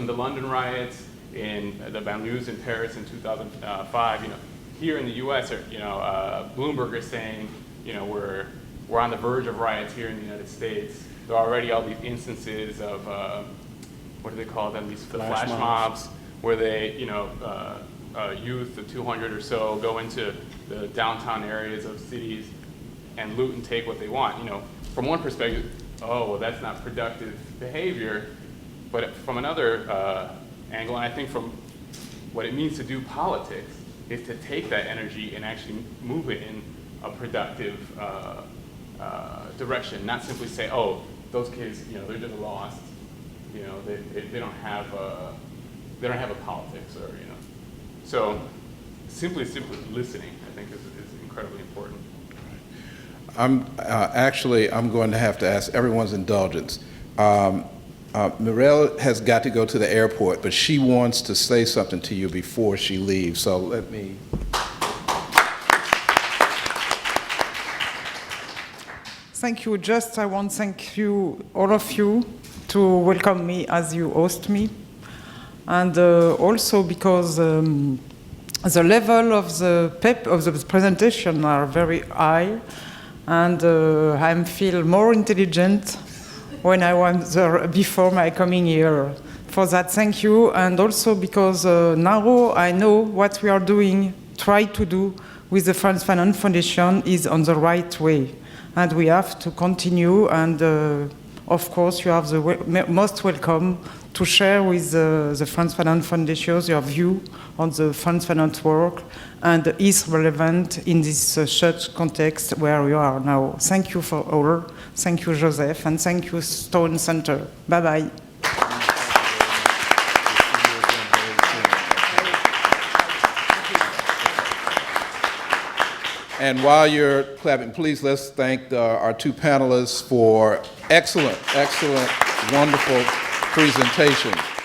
the London riots, in the banlieues in Paris in 2005, here in the U.S., Bloomberg is saying, we're on the verge of riots here in the United States. There are already all these instances of what do they call them? These flash mobs, where they, youth of 200 or so go into the downtown areas of cities and loot and take what they want. From one perspective, oh, well, that's not productive behavior. But from another angle, and I think from what it means to do politics, is to take that energy and actually move it in a productive direction, not simply say, oh, those kids, they're just lost. They don't have a politics, or So simply listening, I think, is incredibly important. I'm going to have to ask everyone's indulgence. Mireille has got to go to the airport, but she wants to say something to you before she leaves, so let me. Thank you. I want to thank you, all of you, to welcome me as you host me. And also because the level of the presentation are very high, and I feel more intelligent when I was there before my coming here. For that, thank you. And also because now I know what we are doing, try to do with the Frantz Fanon Foundation is on the right way. And we have to continue, and of course you are the most welcome to share with the Frantz Fanon Foundation your view on the Frantz Fanon work and is relevant in this such context where we are now. Thank you for all. Thank you, Joseph, and thank you, Stone Center. Bye-bye. And while you're clapping, please let's thank our two panelists for excellent, wonderful presentation.